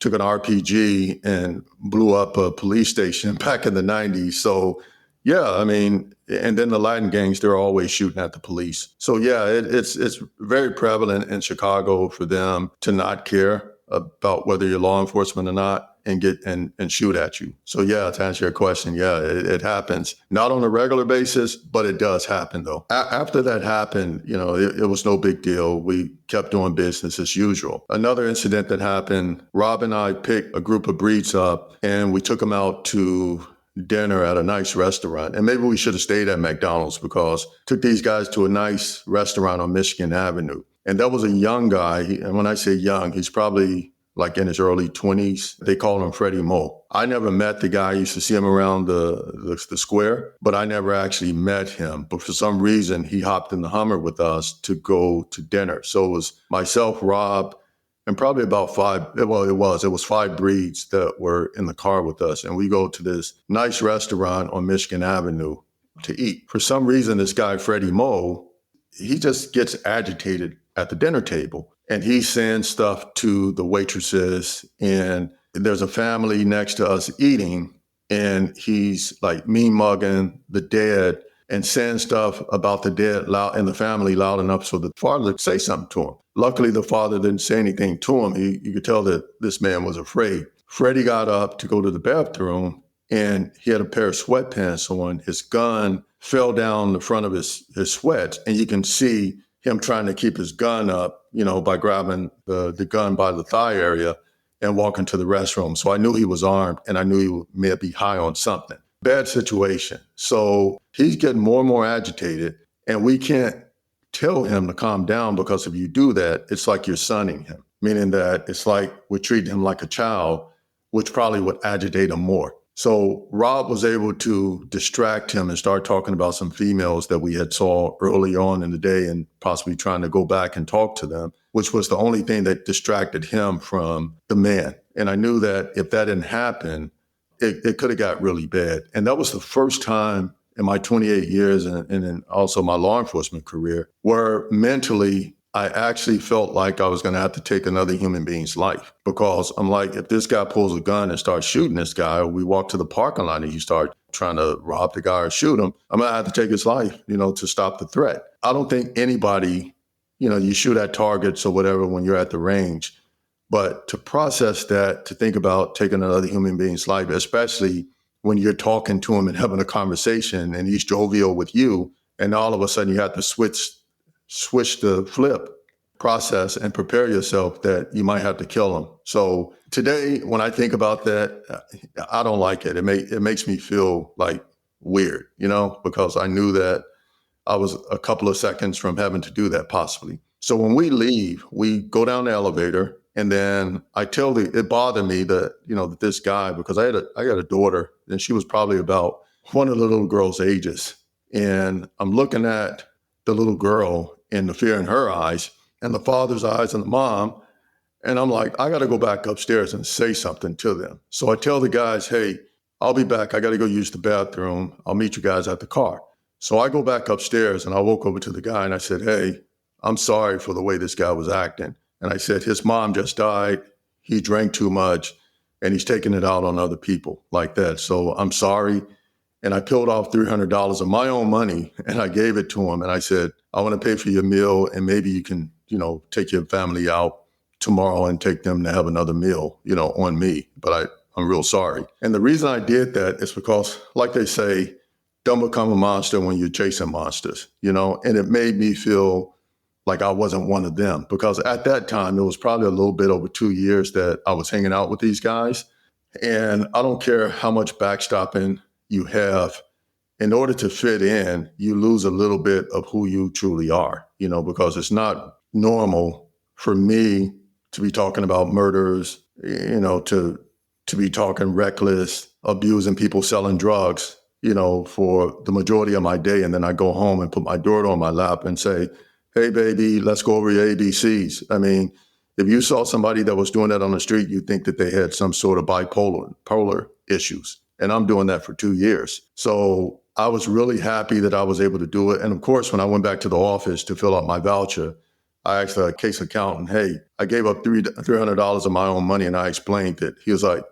took an RPG and blew up a police station back in the 90s. So, yeah, and then the Latin gangs, they're always shooting at the police. So, yeah, it's very prevalent in Chicago for them to not care about whether you're law enforcement or not and get and shoot at you. So yeah, to answer your question, yeah, it happens. Not on a regular basis, but it does happen though. After that happened, it was no big deal. We kept doing business as usual. Another incident that happened, Rob and I picked a group of Breeds up and we took them out to dinner at a nice restaurant. And maybe we should have stayed at McDonald's because took these guys to a nice restaurant on Michigan Avenue. And that was a young guy. And when I say young, he's probably like in his early 20s. They call him Freddie Mo. I never met the guy. I used to see him around the square, but I never actually met him. But for some reason, he hopped in the Hummer with us to go to dinner. So it was myself, Rob, and probably about it was 5 Breeds that were in the car with us. And we go to this nice restaurant on Michigan Avenue to eat. For some reason, this guy, Freddie Mo, he just gets agitated at the dinner table and he's saying stuff to the waitresses, and there's a family next to us eating and he's like mean mugging the dead and saying stuff about the dead loud in the family loud enough so the father could say something to him. Luckily, the father didn't say anything to him. You could tell that this man was afraid. Freddie got up to go to the bathroom and he had a pair of sweatpants on. His gun fell down the front of his sweats, and you can see him trying to keep his gun up, by grabbing the gun by the thigh area and walking to the restroom. So I knew he was armed and I knew he may be high on something. Bad situation. So he's getting more and more agitated, and we can't tell him to calm down because if you do that, it's like you're sunning him, meaning that it's like we're treating him like a child, which probably would agitate him more. So Rob was able to distract him and start talking about some females that we had saw early on in the day and possibly trying to go back and talk to them, which was the only thing that distracted him from the man. And I knew that if that didn't happen, it could have got really bad. And that was the first time in my 28 years and also my law enforcement career where mentally I actually felt like I was going to have to take another human being's life, because I'm like, if this guy pulls a gun and starts shooting this guy, or we walk to the parking lot and he start trying to rob the guy or shoot him, I'm going to have to take his life, to stop the threat. I don't think anybody, you shoot at targets or whatever when you're at the range. But to process that, to think about taking another human being's life, especially when you're talking to him and having a conversation and he's jovial with you, and all of a sudden you have to switch the flip process and prepare yourself that you might have to kill him. So today, when I think about that, I don't like it. It makes me feel like weird, because I knew that I was a couple of seconds from having to do that possibly. So when we leave, we go down the elevator, and then it bothered me that this guy, because I got a daughter, and she was probably about one of the little girl's ages, and I'm looking at the little girl and the fear in her eyes and the father's eyes and the mom, and I'm like, I got to go back upstairs and say something to them. So I tell the guys, hey, I'll be back. I got to go use the bathroom. I'll meet you guys at the car. So I go back upstairs and I walk over to the guy and I said, hey, I'm sorry for the way this guy was acting. And I said, his mom just died. He drank too much and he's taking it out on other people like that. So I'm sorry. And I peeled off $300 of my own money and I gave it to him. And I said, I want to pay for your meal and maybe you can, take your family out tomorrow and take them to have another meal, on me. But I'm real sorry. And the reason I did that is because, like they say, don't become a monster when you're chasing monsters, and it made me feel like I wasn't one of them, because at that time, it was probably a little bit over 2 years that I was hanging out with these guys. And I don't care how much backstopping you have, in order to fit in, you lose a little bit of who you truly are, because it's not normal for me to be talking about murders, to be talking reckless, abusing people, selling drugs, for the majority of my day. And then I go home and put my daughter on my lap and say, hey, baby, let's go over your ABCs. I mean, if you saw somebody that was doing that on the street, you'd think that they had some sort of bipolar issues. And I'm doing that for 2 years. So I was really happy that I was able to do it. And of course, when I went back to the office to fill out my voucher, I asked a case accountant, hey, I gave up $300 of my own money, and I explained it. He was like,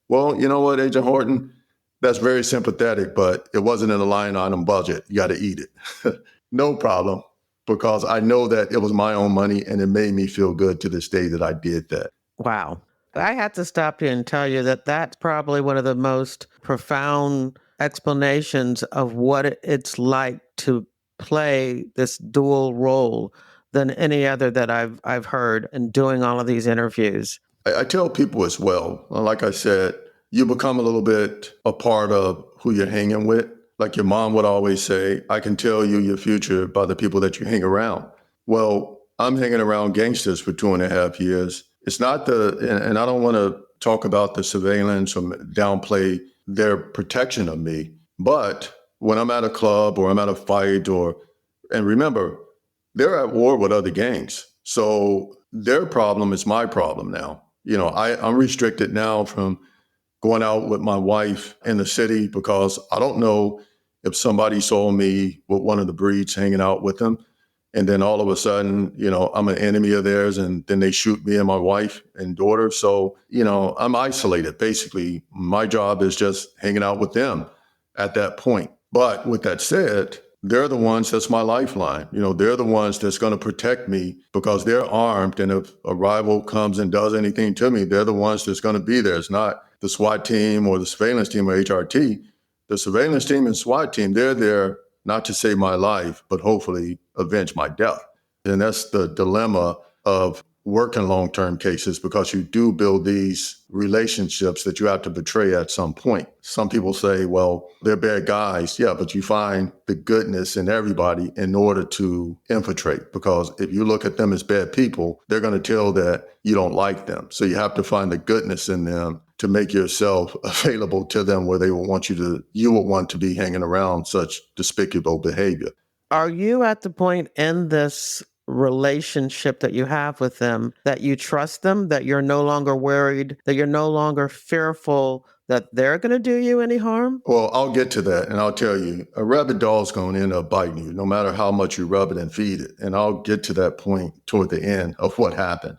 well, you know what, Agent Horton? That's very sympathetic, but it wasn't in the line item budget. You got to eat it. No problem, because I know that it was my own money, and it made me feel good to this day that I did that. Wow. I had to stop you and tell you that that's probably one of the most profound explanations of what it's like to play this dual role than any other that I've heard in doing all of these interviews. I tell people as well, like I said, you become a little bit a part of who you're hanging with. Like your mom would always say, I can tell you your future by the people that you hang around. Well, I'm hanging around gangsters for 2.5 years. It's not and I don't want to talk about the surveillance or downplay their protection of me. But when I'm at a club or I'm at a fight and remember, they're at war with other gangs. So their problem is my problem now. I'm restricted now from going out with my wife in the city, because I don't know if somebody saw me with one of the breeds hanging out with them, and then all of a sudden, I'm an enemy of theirs, and then they shoot me and my wife and daughter. So, I'm isolated. Basically, my job is just hanging out with them at that point. But with that said, they're the ones that's my lifeline. They're the ones that's going to protect me, because they're armed. And if a rival comes and does anything to me, they're the ones that's going to be there. It's not the SWAT team or the surveillance team or HRT. The surveillance team and SWAT team, they're there not to save my life, but hopefully avenge my death. And that's the dilemma of working long-term cases, because you do build these relationships that you have to betray at some point. Some people say, well, they're bad guys. Yeah, but you find the goodness in everybody in order to infiltrate, because if you look at them as bad people, they're going to tell that you don't like them. So you have to find the goodness in them to make yourself available to them, where you would want to be hanging around such despicable behavior. Are you at the point in this relationship that you have with them, that you trust them, that you're no longer worried, that you're no longer fearful that they're going to do you any harm? Well, I'll get to that, and I'll tell you, a rabid dog's going to end up biting you, no matter how much you rub it and feed it. And I'll get to that point toward the end of what happened.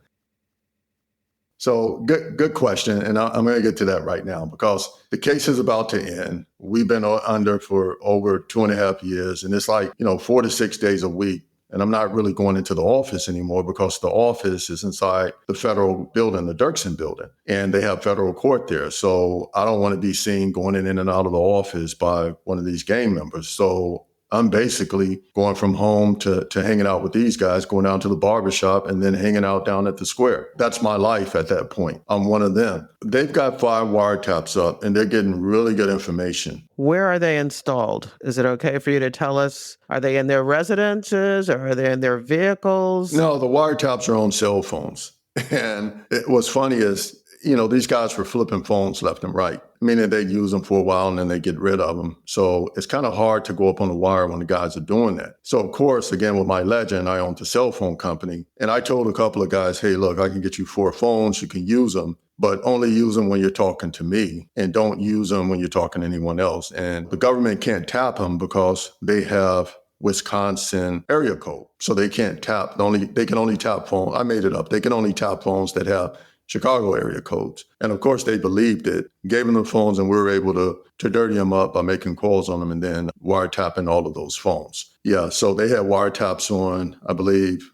So good question, and I'm going to get to that right now because the case is about to end. We've been under for over 2.5 years, and it's like 4 to 6 days a week. And I'm not really going into the office anymore because the office is inside the federal building, the Dirksen building, and they have federal court there. So I don't want to be seen going in and out of the office by one of these gang members. So I'm basically going from home to hanging out with these guys, going down to the barbershop and then hanging out down at the square. That's my life at that point. I'm one of them. They've got 5 wiretaps up and they're getting really good information. Where are they installed? Is it okay for you to tell us? Are they in their residences or are they in their vehicles? No, the wiretaps are on cell phones. And what's funny is, these guys were flipping phones left and right, meaning they'd use them for a while and then they get rid of them. So it's kind of hard to go up on the wire when the guys are doing that. So of course, again, with my legend, I owned the cell phone company. And I told a couple of guys, hey, look, I can get you 4 phones. You can use them, but only use them when you're talking to me and don't use them when you're talking to anyone else. And the government can't tap them because they have Wisconsin area code. So they can't tap, they can only tap phones. I made it up. They can only tap phones that have Chicago area codes. And of course, they believed it, gave them the phones, and we were able to dirty them up by making calls on them and then wiretapping all of those phones. Yeah, so they had wiretaps on, I believe,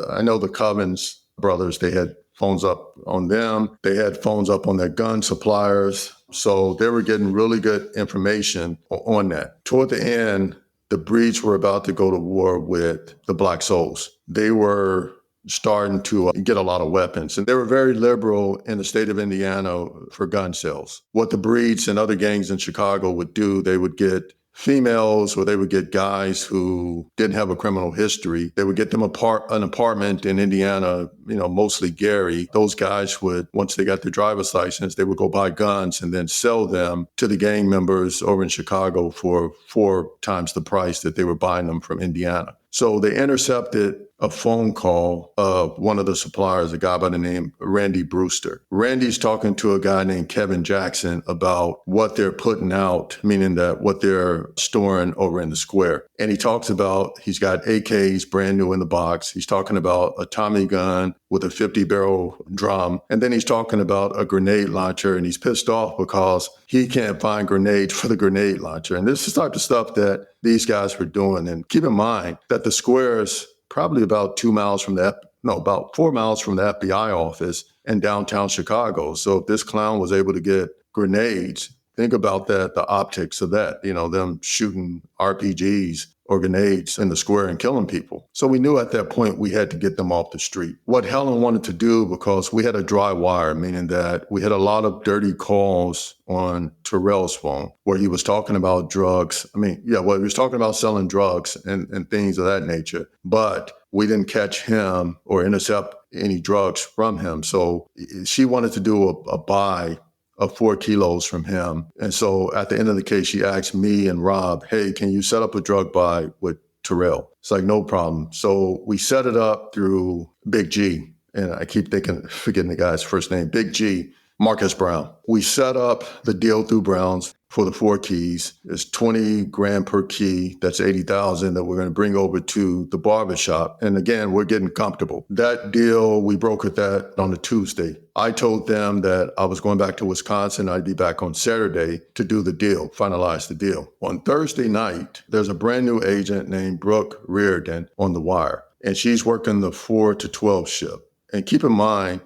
I know the Covens brothers, they had phones up on them. They had phones up on their gun suppliers. So they were getting really good information on that. Toward the end, the Breeds were about to go to war with the Black Souls. They were starting to get a lot of weapons. And they were very liberal in the state of Indiana for gun sales. What the Breeds and other gangs in Chicago would do, they would get females or they would get guys who didn't have a criminal history. They would get them an apartment in Indiana, mostly Gary. Those guys would, once they got their driver's license, they would go buy guns and then sell them to the gang members over in Chicago for 4 times the price that they were buying them from Indiana. So they intercepted a phone call of one of the suppliers, a guy by the name Randy Brewster. Randy's talking to a guy named Kevin Jackson about what they're putting out, meaning that what they're storing over in the square. And he talks about, he's got AKs brand new in the box. He's talking about a Tommy gun with a 50-barrel drum. And then he's talking about a grenade launcher, and he's pissed off because he can't find grenades for the grenade launcher. And this is the type of stuff that these guys were doing. And keep in mind that the square's probably about 4 miles from the FBI office in downtown Chicago. So if this clown was able to get grenades, think about that, the optics of that, them shooting RPGs or grenades in the square and killing people. So we knew at that point we had to get them off the street. What Helen wanted to do, because we had a dry wire, meaning that we had a lot of dirty calls on Terrell's phone where he was talking about drugs. He was talking about selling drugs and things of that nature, but we didn't catch him or intercept any drugs from him. So she wanted to do a buy of 4 kilos from him. And so at the end of the case, she asked me and Rob, hey, can you set up a drug buy with Terrell? It's like, no problem. So we set it up through Big G. And I keep forgetting the guy's first name, Big G, Marcus Brown. We set up the deal through Brown's for the 4 keys. It's 20 grand per key. That's 80,000 that we're going to bring over to the barbershop. And again, we're getting comfortable. That deal, we brokered that on a Tuesday. I told them that I was going back to Wisconsin. I'd be back on Saturday to do the deal, finalize the deal. On Thursday night, there's a brand new agent named Brooke Reardon on the wire, and she's working the 4 to 12 shift. And keep in mind,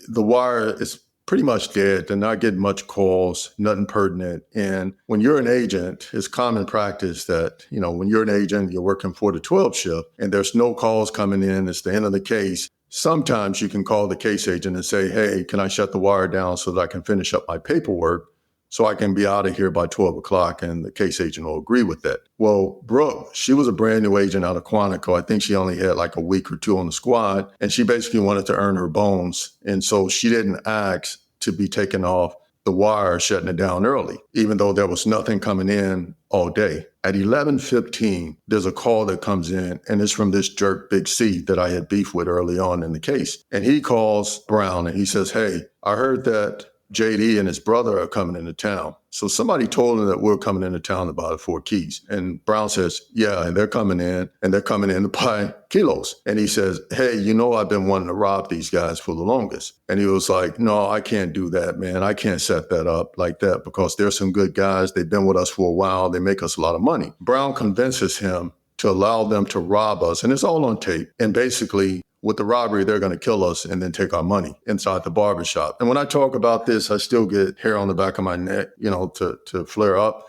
the wire is pretty much dead. They're not getting much calls, nothing pertinent. And when you're an agent, it's common practice that, when you're an agent, you're working 4 to 12 shift and there's no calls coming in. It's the end of the case. Sometimes you can call the case agent and say, hey, can I shut the wire down so that I can finish up my paperwork so I can be out of here by 12 o'clock? And the case agent will agree with that. Well, Brooke, she was a brand new agent out of Quantico. I think she only had like a week or 2 on the squad, and she basically wanted to earn her bones. And so she didn't ask to be taken off the wire shutting it down early, even though there was nothing coming in all day. At 11:15, there's a call that comes in, and it's from this jerk Big C that I had beef with early on in the case. And he calls Brown and he says, "Hey, I heard that JD and his brother are coming into town. So somebody told him that we're coming into town to buy the 4 keys." And Brown says, "Yeah, and they're coming in to buy kilos." And he says, "Hey, I've been wanting to rob these guys for the longest." And he was like, "No, I can't do that, man. I can't set that up like that because they're some good guys. They've been with us for a while. They make us a lot of money." Brown convinces him to allow them to rob us. And it's all on tape. And basically, with the robbery, they're going to kill us and then take our money inside the barbershop. And when I talk about this, I still get hair on the back of my neck, to flare up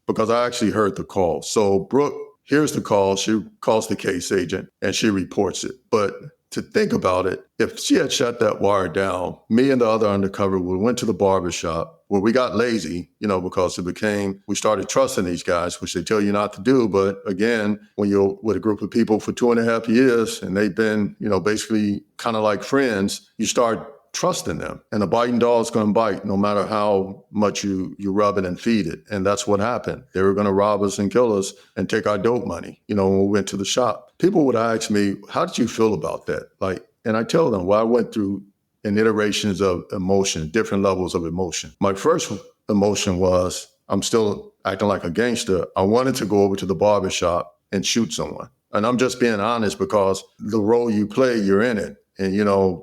because I actually heard the call. So Brooke hears the call. She calls the case agent and she reports it. But to think about it, if she had shut that wire down, me and the other undercover went to the barbershop where we got lazy, because we started trusting these guys, which they tell you not to do. But again, when you're with a group of people for 2.5 years and they've been, basically kind of like friends, you start trusting them. And a biting dog's going to bite no matter how much you rub it and feed it. And that's what happened. They were going to rob us and kill us and take our dope money, when we went to the shop. People would ask me, "How did you feel about that?" And I tell them, well, I went through in iterations of emotion, different levels of emotion. My first emotion was, I'm still acting like a gangster. I wanted to go over to the barbershop and shoot someone. And I'm just being honest because the role you play, you're in it. And,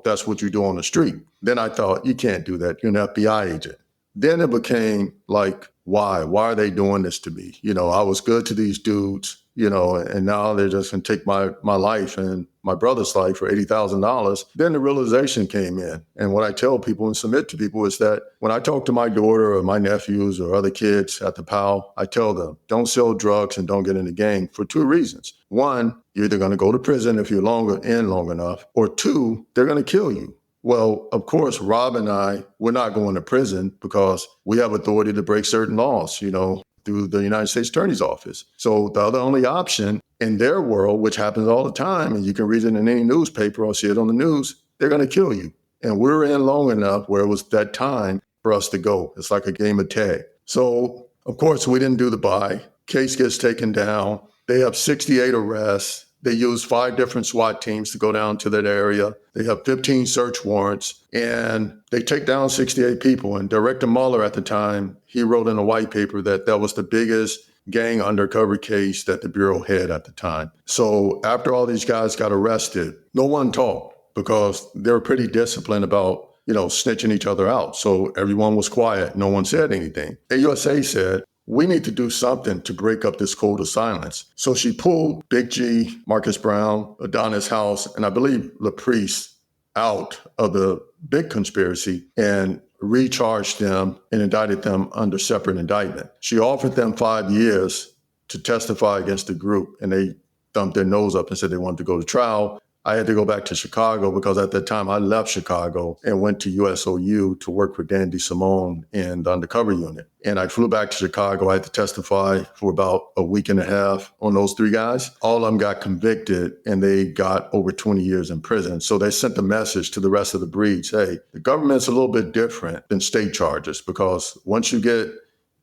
that's what you do on the street. Then I thought, you can't do that. You're an FBI agent. Then it became like, why? Why are they doing this to me? I was good to these dudes, and now they're just going to take my life and my brother's life for $80,000. Then the realization came in. And what I tell people and submit to people is that when I talk to my daughter or my nephews or other kids at the POW, I tell them, don't sell drugs and don't get in the gang for 2 reasons. One, you're either going to go to prison if you're long enough, or 2, they're going to kill you. Well, of course, Rob and we're not going to prison because we have authority to break certain laws, through the United States Attorney's Office. So the only option in their world, which happens all the time, and you can read it in any newspaper or see it on the news, they're going to kill you. And we're in long enough where it was that time for us to go. It's like a game of tag. So, of course, we didn't do the buy. Case gets taken down. They have 68 arrests. They use 5 different SWAT teams to go down to that area. They have 15 search warrants, and they take down 68 people. And Director Mueller at the time, he wrote in a white paper that was the biggest gang undercover case that the Bureau had at the time. So after all these guys got arrested, no one talked because they were pretty disciplined about, snitching each other out. So everyone was quiet. No one said anything. AUSA said, we need to do something to break up this code of silence. So she pulled Big G, Marcus Brown, Adonis House, and I believe LaPriest out of the big conspiracy and recharged them and indicted them under separate indictment. She offered them 5 years to testify against the group, and they thumped their nose up and said they wanted to go to trial. I had to go back to Chicago because at that time I left Chicago and went to USOU to work with Dan DeSimone in the undercover unit. And I flew back to Chicago. I had to testify for about a week and a half on those 3 guys. All of them got convicted and they got over 20 years in prison. So they sent a message to the rest of the breeds, hey, the government's a little bit different than state charges because once you get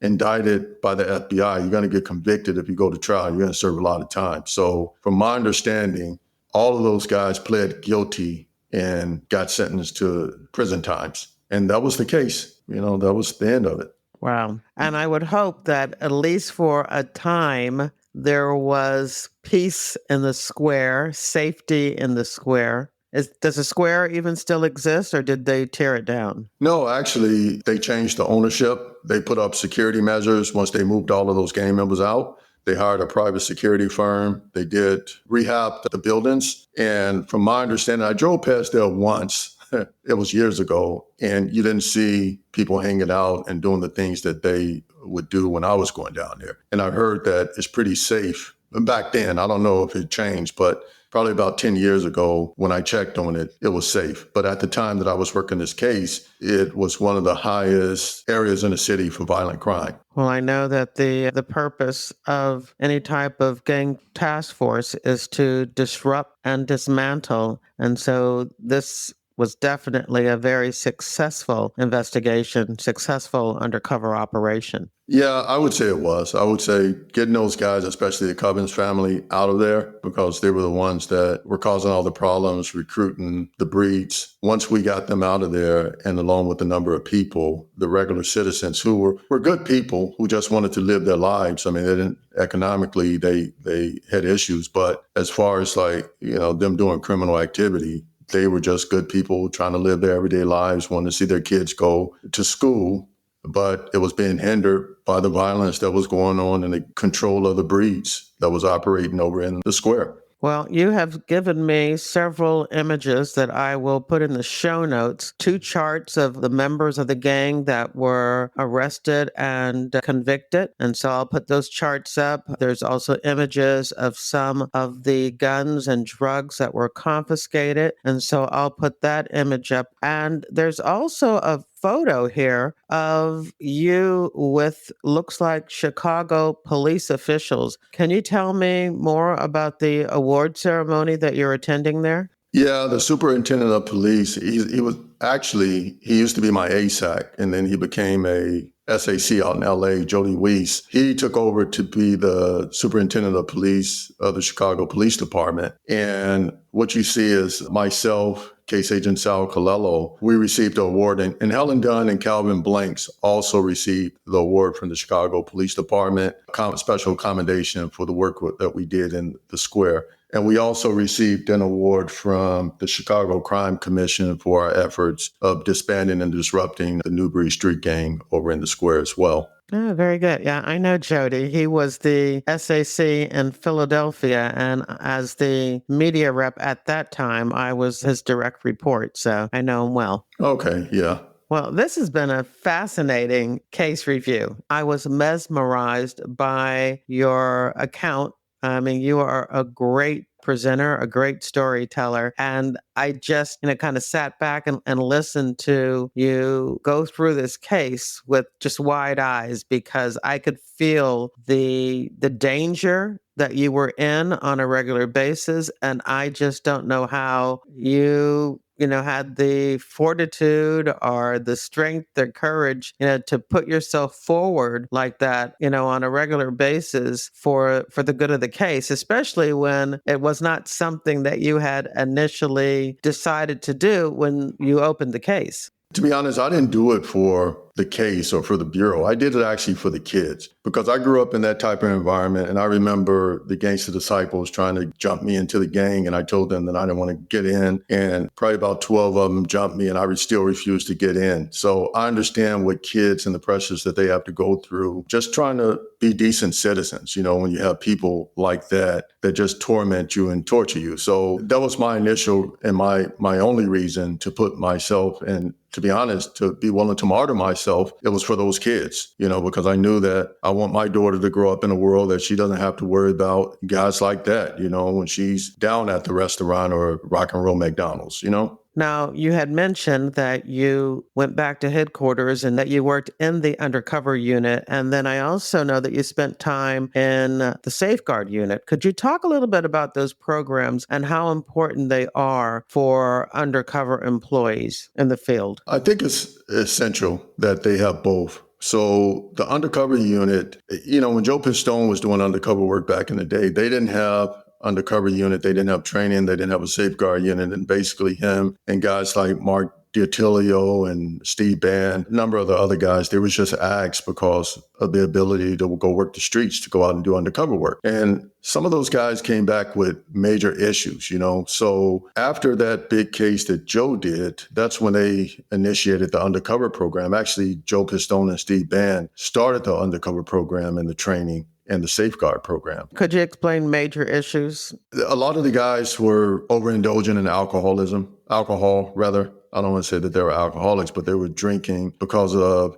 indicted by the FBI, you're going to get convicted if you go to trial. You're going to serve a lot of time. So from my understanding, all of those guys pled guilty and got sentenced to prison times. And that was the case. That was the end of it. Wow. And I would hope that at least for a time, there was peace in the square, safety in the square. Does the square even still exist or did they tear it down? No, actually, they changed the ownership. They put up security measures once they moved all of those gang members out. They hired a private security firm. They did rehab the buildings. And from my understanding, I drove past there once. It was years ago. And you didn't see people hanging out and doing the things that they would do when I was going down there. And I heard that it's pretty safe. Back then, I don't know if it changed, but probably about 10 years ago, when I checked on it, it was safe. But at the time that I was working this case, it was one of the highest areas in the city for violent crime. Well, I know that the purpose of any type of gang task force is to disrupt and dismantle. And so this was definitely a very successful investigation, successful undercover operation. Yeah, I would say it was. I would say getting those guys, especially the Cubbins family, out of there because they were the ones that were causing all the problems, recruiting the breeds. Once we got them out of there, and along with a number of people, the regular citizens who were good people who just wanted to live their lives. I mean, they didn't economically, they had issues, but as far as them doing criminal activity, they were just good people trying to live their everyday lives, wanting to see their kids go to school, but it was being hindered by the violence that was going on and the control of the breeds that was operating over in the square. Well, you have given me several images that I will put in the show notes, 2 charts of the members of the gang that were arrested and convicted. And so I'll put those charts up. There's also images of some of the guns and drugs that were confiscated. And so I'll put that image up. And there's also a photo here of you with looks like Chicago police officials. Can you tell me more about the award ceremony that you're attending there? Yeah, the superintendent of police, he used to be my ASAC, and then he became a SAC out in LA, Jody Weiss. He took over to be the superintendent of police of the Chicago Police Department. And what you see is myself, Case Agent Sal Colello, we received the award, and Helen Dunn and Calvin Blanks also received the award from the Chicago Police Department, special commendation for the work that we did in the square. And we also received an award from the Chicago Crime Commission for our efforts of disbanding and disrupting the Newbury Street Gang over in the square as well. Oh, very good. Yeah, I know Jody. He was the SAC in Philadelphia, and as the media rep at that time, I was his direct report, so I know him well. Okay, yeah. Well, this has been a fascinating case review. I was mesmerized by your account. I mean, you are a great presenter, a great storyteller. And I just, kind of sat back and listened to you go through this case with just wide eyes because I could feel the danger that you were in on a regular basis. And I just don't know how you had the fortitude or the strength, the courage, to put yourself forward like that, on a regular basis for the good of the case, especially when it was not something that you had initially decided to do when you opened the case. To be honest, I didn't do it for the case or for the Bureau. I did it actually for the kids because I grew up in that type of environment. And I remember the gangster disciples trying to jump me into the gang. And I told them that I didn't want to get in. And probably about 12 of them jumped me and I still refused to get in. So I understand what kids and the pressures that they have to go through, just trying to be decent citizens, when you have people like that just torment you and torture you. So that was my initial and my only reason to put myself in. To be honest, to be willing to martyr myself, it was for those kids, because I knew that I want my daughter to grow up in a world that she doesn't have to worry about guys like that, when she's down at the restaurant or Rock and Roll McDonald's, Now, you had mentioned that you went back to headquarters and that you worked in the undercover unit. And then I also know that you spent time in the safeguard unit. Could you talk a little bit about those programs and how important they are for undercover employees in the field? I think it's essential that they have both. So the undercover unit, when Joe Pistone was doing undercover work back in the day, they didn't have undercover unit. They didn't have training. They didn't have a safeguard unit. And basically him and guys like Mark D'Attilio and Steve Band, a number of the other guys, they was just axed because of their ability to go work the streets, to go out and do undercover work. And some of those guys came back with major issues, So after that big case that Joe did, that's when they initiated the undercover program. Actually, Joe Pistone and Steve Band started the undercover program and the training and the safeguard program. Could you explain major issues? A lot of the guys were overindulgent in alcohol rather. I don't want to say that they were alcoholics, but they were drinking because of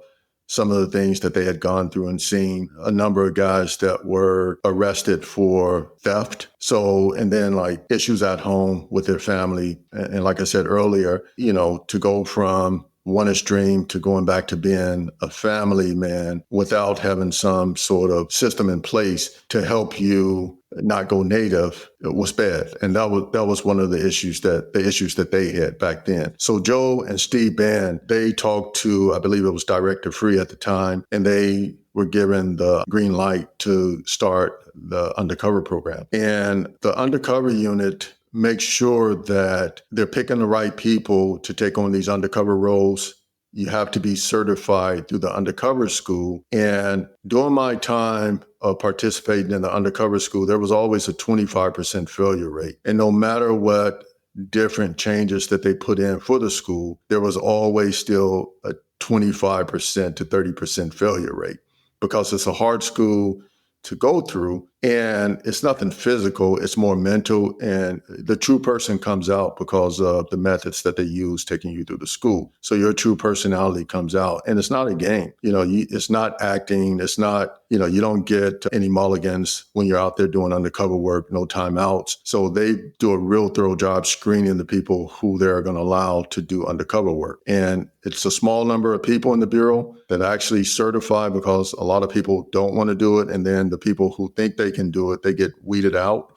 some of the things that they had gone through and seen. A number of guys that were arrested for theft. So, and then like issues at home with their family. And like I said earlier, to go from one extreme to going back to being a family man without having some sort of system in place to help you not go native was bad. And that was one of the issues that they had back then. So Joe and Steve Bann, they talked to, I believe it was Director Free at the time, and they were given the green light to start the undercover program. And the undercover unit makes sure that they're picking the right people to take on these undercover roles. You have to be certified through the undercover school. And during my time of participating in the undercover school, there was always a 25% failure rate. And no matter what different changes that they put in for the school, there was always still a 25% to 30% failure rate because it's a hard school to go through, and it's nothing physical, it's more mental, and the true person comes out because of the methods that they use taking you through the school. So your true personality comes out, and it's not a game. It's not acting, it's not, you don't get any mulligans when you're out there doing undercover work, no timeouts. So they do a real thorough job screening the people who they're going to allow to do undercover work. And it's a small number of people in the Bureau that actually certify because a lot of people don't want to do it. And then the people who think they can do it, they get weeded out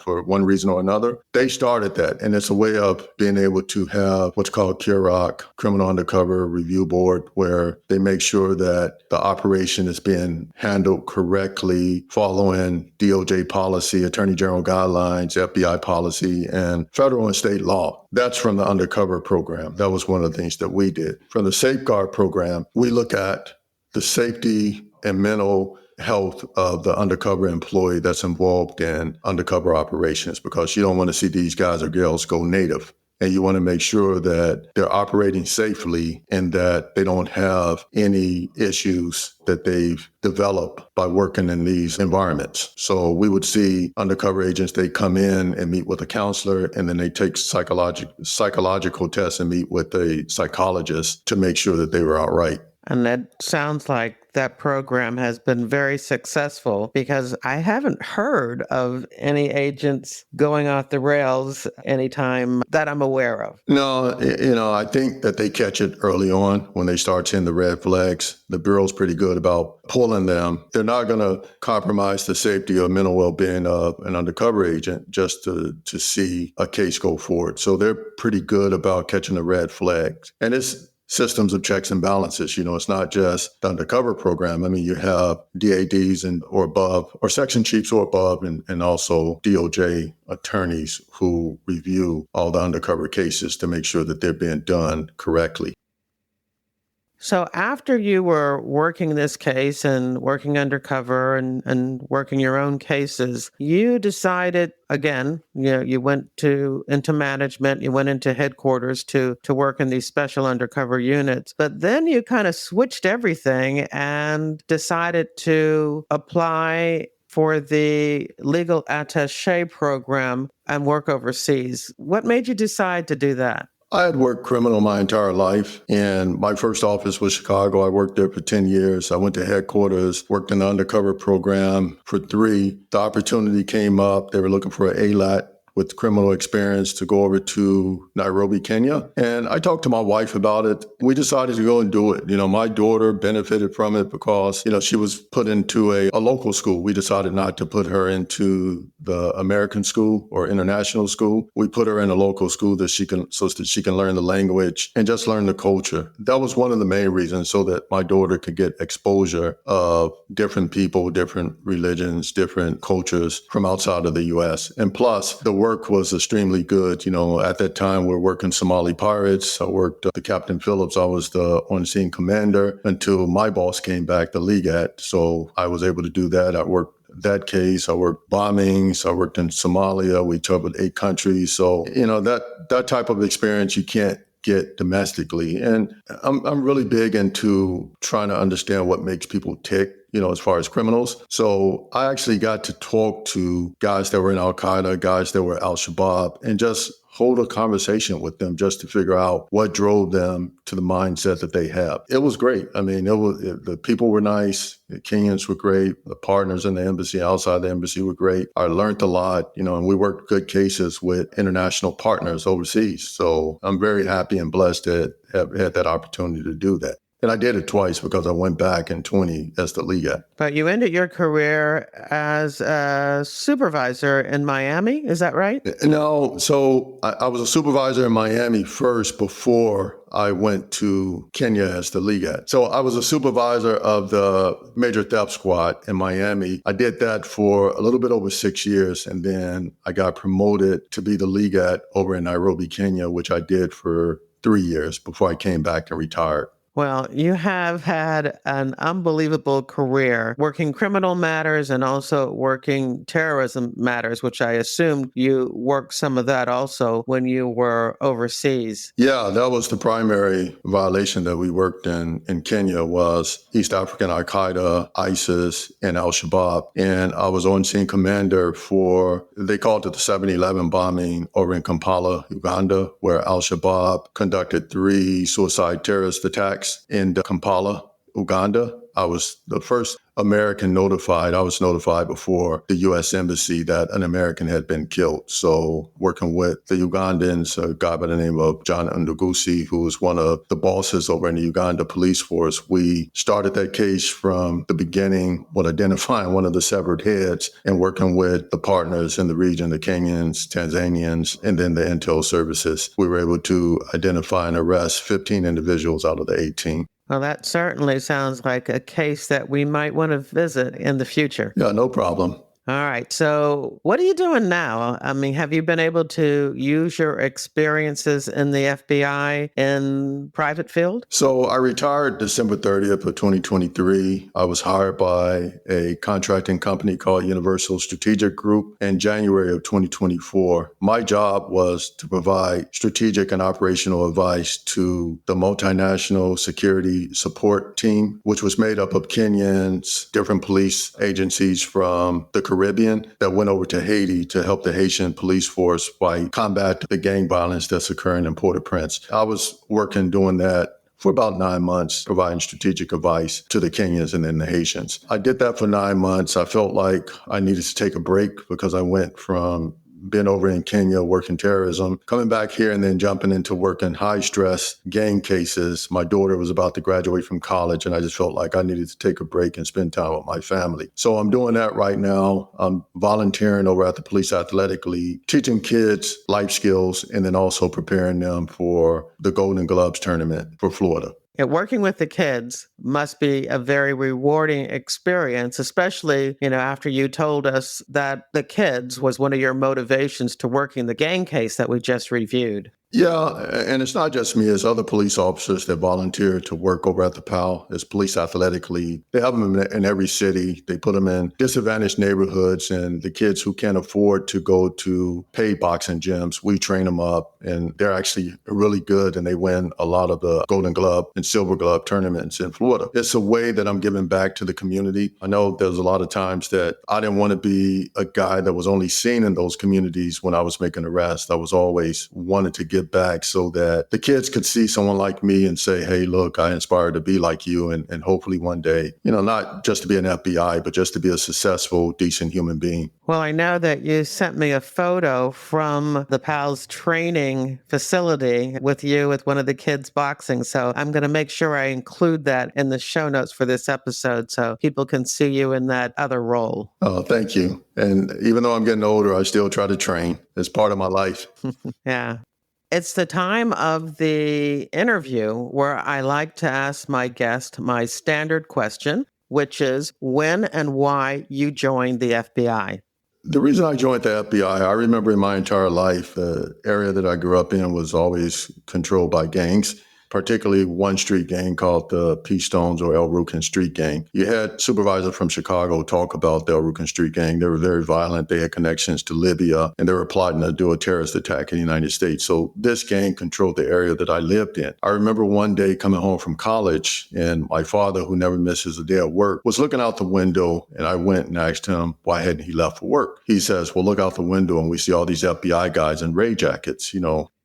for one reason or another. They started that. And it's a way of being able to have what's called CUROC, Criminal Undercover Review Board, where they make sure that the operation is being handled correctly, following DOJ policy, Attorney General guidelines, FBI policy, and federal and state law. That's from the undercover program. That was one of the things that we did. From the safeguard program, we look at the safety and mental health of the undercover employee that's involved in undercover operations, because you don't want to see these guys or girls go native. And you want to make sure that they're operating safely and that they don't have any issues that they've developed by working in these environments. So we would see undercover agents, they come in and meet with a counselor, and then they take psychological tests and meet with a psychologist to make sure that they were all right. And that sounds like that program has been very successful, because I haven't heard of any agents going off the rails anytime that I'm aware of. No, I think that they catch it early on when they start seeing the red flags. The Bureau's pretty good about pulling them. They're not going to compromise the safety or mental well-being of an undercover agent just to see a case go forward. So they're pretty good about catching the red flags. And it's systems of checks and balances. It's not just the undercover program. I mean, you have DADs or above, or section chiefs or above, and also DOJ attorneys who review all the undercover cases to make sure that they're being done correctly. So after you were working this case and working undercover and working your own cases, you decided, again, you went into management, you went into headquarters to work in these special undercover units. But then you kind of switched everything and decided to apply for the legal attaché program and work overseas. What made you decide to do that? I had worked criminal my entire life, and my first office was Chicago. I worked there for 10 years. I went to headquarters, worked in the undercover program for 3. The opportunity came up. They were looking for an ALAT with criminal experience to go over to Nairobi, Kenya. And I talked to my wife about it. We decided to go and do it. My daughter benefited from it because, she was put into a local school. We decided not to put her into the American school or international school. We put her in a local school so that she can learn the language and just learn the culture. That was one of the main reasons, so that my daughter could get exposure of different people, different religions, different cultures from outside of the U.S. And plus, the work was extremely good. At that time, we were working Somali pirates. I worked the Captain Phillips. I was the on-scene commander until my boss came back, the LEGAT. So I was able to do that. I worked that case. I worked bombings. I worked in Somalia. We traveled 8 countries. So, that type of experience you can't get domestically. And I'm really big into trying to understand what makes people tick, as far as criminals. So I actually got to talk to guys that were in Al-Qaeda, guys that were Al-Shabaab, and just hold a conversation with them just to figure out what drove them to the mindset that they have. It was great. I mean, the people were nice. The Kenyans were great. The partners in the embassy, outside the embassy, were great. I learned a lot, and we worked good cases with international partners overseas. So I'm very happy and blessed to have had that opportunity to do that. And I did it twice because I went back in 20 as the legat. But you ended your career as a supervisor in Miami, is that right? No, so I was a supervisor in Miami first before I went to Kenya as the legat. So I was a supervisor of the Major Theft Squad in Miami. I did that for a little bit over 6 years, and then I got promoted to be the legat over in Nairobi, Kenya, which I did for 3 years before I came back and retired. Well, you have had an unbelievable career working criminal matters and also working terrorism matters, which I assumed you worked some of that also when you were overseas. Yeah, that was the primary violation that we worked in Kenya was East African Al-Qaeda, ISIS, and Al-Shabaab. And I was on-scene commander for, they called it the 7/11 bombing over in Kampala, Uganda, where Al-Shabaab conducted 3 suicide terrorist attacks in Kampala, Uganda. I was the first American notified. I was notified before the U.S. Embassy that an American had been killed. So working with the Ugandans, a guy by the name of John Ndugusi, who was one of the bosses over in the Uganda police force, we started that case from the beginning with identifying one of the severed heads and working with the partners in the region, the Kenyans, Tanzanians, and then the intel services. We were able to identify and arrest 15 individuals out of the 18. Well, that certainly sounds like a case that we might want to visit in the future. Yeah, no problem. All right. So what are you doing now? I mean, have you been able to use your experiences in the FBI in private field? So I retired December 30th of 2023. I was hired by a contracting company called Universal Strategic Group in January of 2024. My job was to provide strategic and operational advice to the multinational security support team, which was made up of Kenyans, different police agencies from the Caribbean that went over to Haiti to help the Haitian police force fight combat the gang violence that's occurring in Port-au-Prince. I was working doing that for about 9 months, providing strategic advice to the Kenyans and then the Haitians. I did that for 9 months. I felt like I needed to take a break because I went from being over in Kenya working terrorism, coming back here and then jumping into working high stress gang cases. My daughter was about to graduate from college and I just felt like I needed to take a break and spend time with my family. So I'm doing that right now. I'm volunteering over at the Police Athletic League, teaching kids life skills and then also preparing them for the Golden Gloves tournament for Florida. Working with the kids must be a very rewarding experience, especially, after you told us that the kids was one of your motivations to working the gang case that we just reviewed. Yeah, and it's not just me. It's other police officers that volunteer to work over at the PAL. It's Police Athletic League. They have them in every city. They put them in disadvantaged neighborhoods, and the kids who can't afford to go to paid boxing gyms, we train them up, and they're actually really good, and they win a lot of the Golden Glove and Silver Glove tournaments in Florida. It's a way that I'm giving back to the community. I know there's a lot of times that I didn't want to be a guy that was only seen in those communities when I was making arrests. I was always wanted to give back so that the kids could see someone like me and say, hey, look, I inspired to be like you. And hopefully one day, not just to be an FBI, but just to be a successful, decent human being. Well, I know that you sent me a photo from the PAL's training facility with you with one of the kids boxing. So I'm going to make sure I include that in the show notes for this episode so people can see you in that other role. Oh, thank you. And even though I'm getting older, I still try to train. It's part of my life. Yeah. It's the time of the interview where I like to ask my guest my standard question, which is when and why you joined the FBI. The reason I joined the FBI, I remember in my entire life, the area that I grew up in was always controlled by gangs, particularly one street gang called the P-Stones or El Rucan Street Gang. You had supervisors from Chicago talk about the El Rucan Street Gang. They were very violent. They had connections to Libya, and they were plotting to do a terrorist attack in the United States. So this gang controlled the area that I lived in. I remember one day coming home from college, and my father, who never misses a day at work, was looking out the window, and I went and asked him why hadn't he left for work. He says, well, look out the window, and we see all these FBI guys in rain jackets,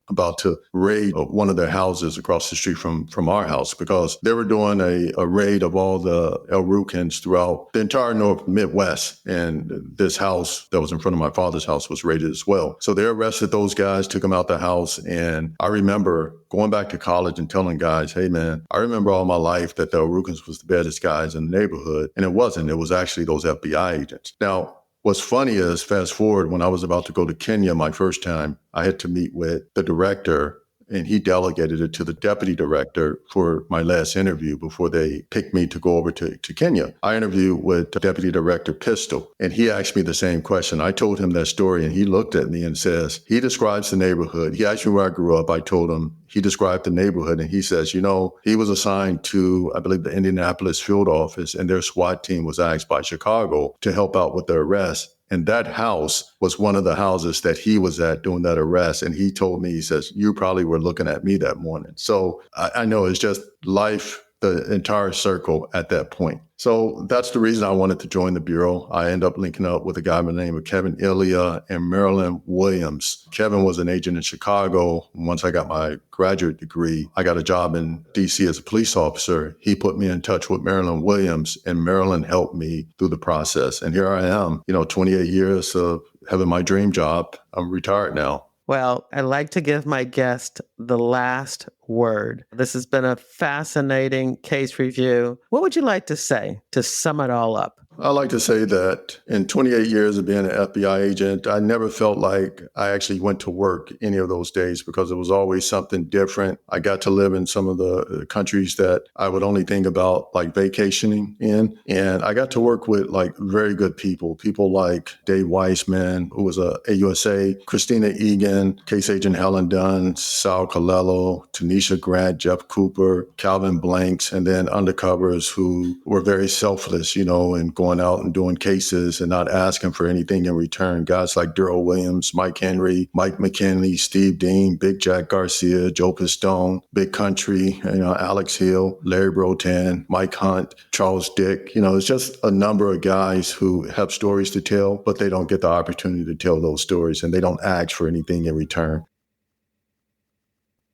about to raid one of their houses across the street from our house, because they were doing a raid of all the El Rukns throughout the entire North Midwest. And this house that was in front of my father's house was raided as well. So they arrested those guys, took them out the house. And I remember going back to college and telling guys, hey, man, I remember all my life that the El Rukns was the baddest guys in the neighborhood. And it wasn't. It was actually those FBI agents. Now, what's funny is, fast forward, when I was about to go to Kenya my first time, I had to meet with the director, and he delegated it to the deputy director for my last interview before they picked me to go over to Kenya. I interviewed with Deputy Director Pistol, and he asked me the same question. I told him that story, and he looked at me and says, he describes the neighborhood. He asked me where I grew up. I told him. He described the neighborhood, and he says, he was assigned to, I believe, the Indianapolis field office, and their SWAT team was asked by Chicago to help out with the arrest. And that house was one of the houses that he was at doing that arrest. And he told me, he says, you probably were looking at me that morning. So I know it's just life, the entire circle at that point. So that's the reason I wanted to join the Bureau. I ended up linking up with a guy by the name of Kevin Illia and Marilyn Williams. Kevin was an agent in Chicago. Once I got my graduate degree, I got a job in D.C. as a police officer. He put me in touch with Marilyn Williams, and Marilyn helped me through the process. And here I am, 28 years of having my dream job. I'm retired now. Well, I like to give my guest the last word. This has been a fascinating case review. What would you like to say to sum it all up? I like to say that in 28 years of being an FBI agent, I never felt like I actually went to work any of those days, because it was always something different. I got to live in some of the countries that I would only think about like vacationing in. And I got to work with like very good people like Dave Weissman, who was a AUSA, Christina Egan, Case Agent Helen Dunn, Sal Colello, Tanisha Grant, Jeff Cooper, Calvin Blanks, and then undercovers who were very selfless, and going out and doing cases and not asking for anything in return. Guys like Daryl Williams, Mike Henry, Mike McKinley, Steve Dean, Big Jack Garcia, Joe Pistone, Big Country, Alex Hill, Larry Brotan, Mike Hunt, Charles Dick. It's just a number of guys who have stories to tell, but they don't get the opportunity to tell those stories, and they don't ask for anything in return.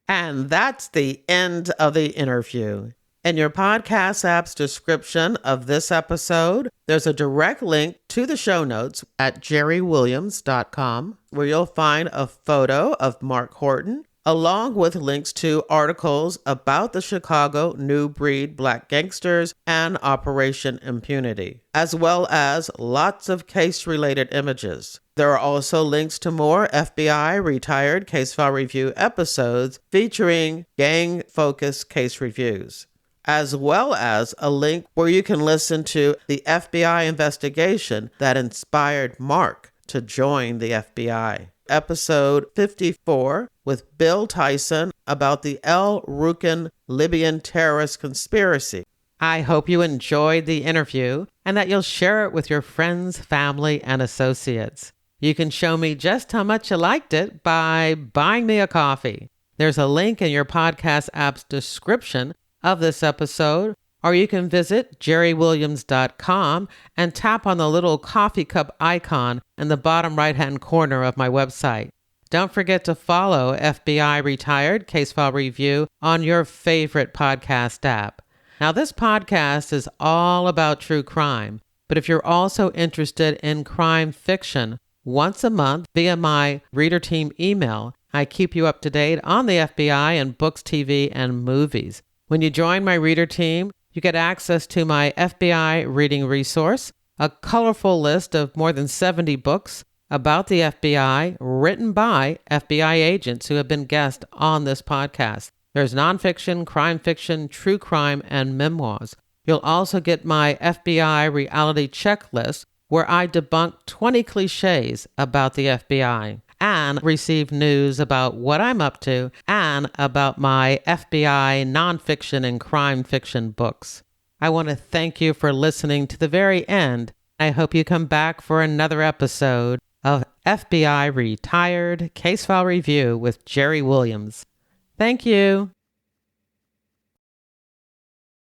And that's the end of the interview. In your podcast app's description of this episode, there's a direct link to the show notes at jerrywilliams.com, where you'll find a photo of Mark Horton, along with links to articles about the Chicago new breed Black Gangsters and Operation Impunity, as well as lots of case-related images. There are also links to more FBI retired case file review episodes featuring gang-focused case reviews, as well as a link where you can listen to the FBI investigation that inspired Mark to join the FBI. Episode 54 with Bill Tyson about the El Rukn Libyan terrorist conspiracy. I hope you enjoyed the interview and that you'll share it with your friends, family, and associates. You can show me just how much you liked it by buying me a coffee. There's a link in your podcast app's description of this episode, or you can visit jerrywilliams.com and tap on the little coffee cup icon in the bottom right-hand corner of my website. Don't forget to follow FBI Retired Case File Review on your favorite podcast app. Now, this podcast is all about true crime, but if you're also interested in crime fiction, once a month via my reader team email, I keep you up to date on the FBI and books, TV, and movies. When you join my reader team, you get access to my FBI reading resource, a colorful list of more than 70 books about the FBI written by FBI agents who have been guests on this podcast. There's nonfiction, crime fiction, true crime, and memoirs. You'll also get my FBI reality checklist, where I debunk 20 cliches about the FBI and receive news about what I'm up to and about my FBI nonfiction and crime fiction books. I want to thank you for listening to the very end. I hope you come back for another episode of FBI Retired Case File Review with Jerry Williams. Thank you.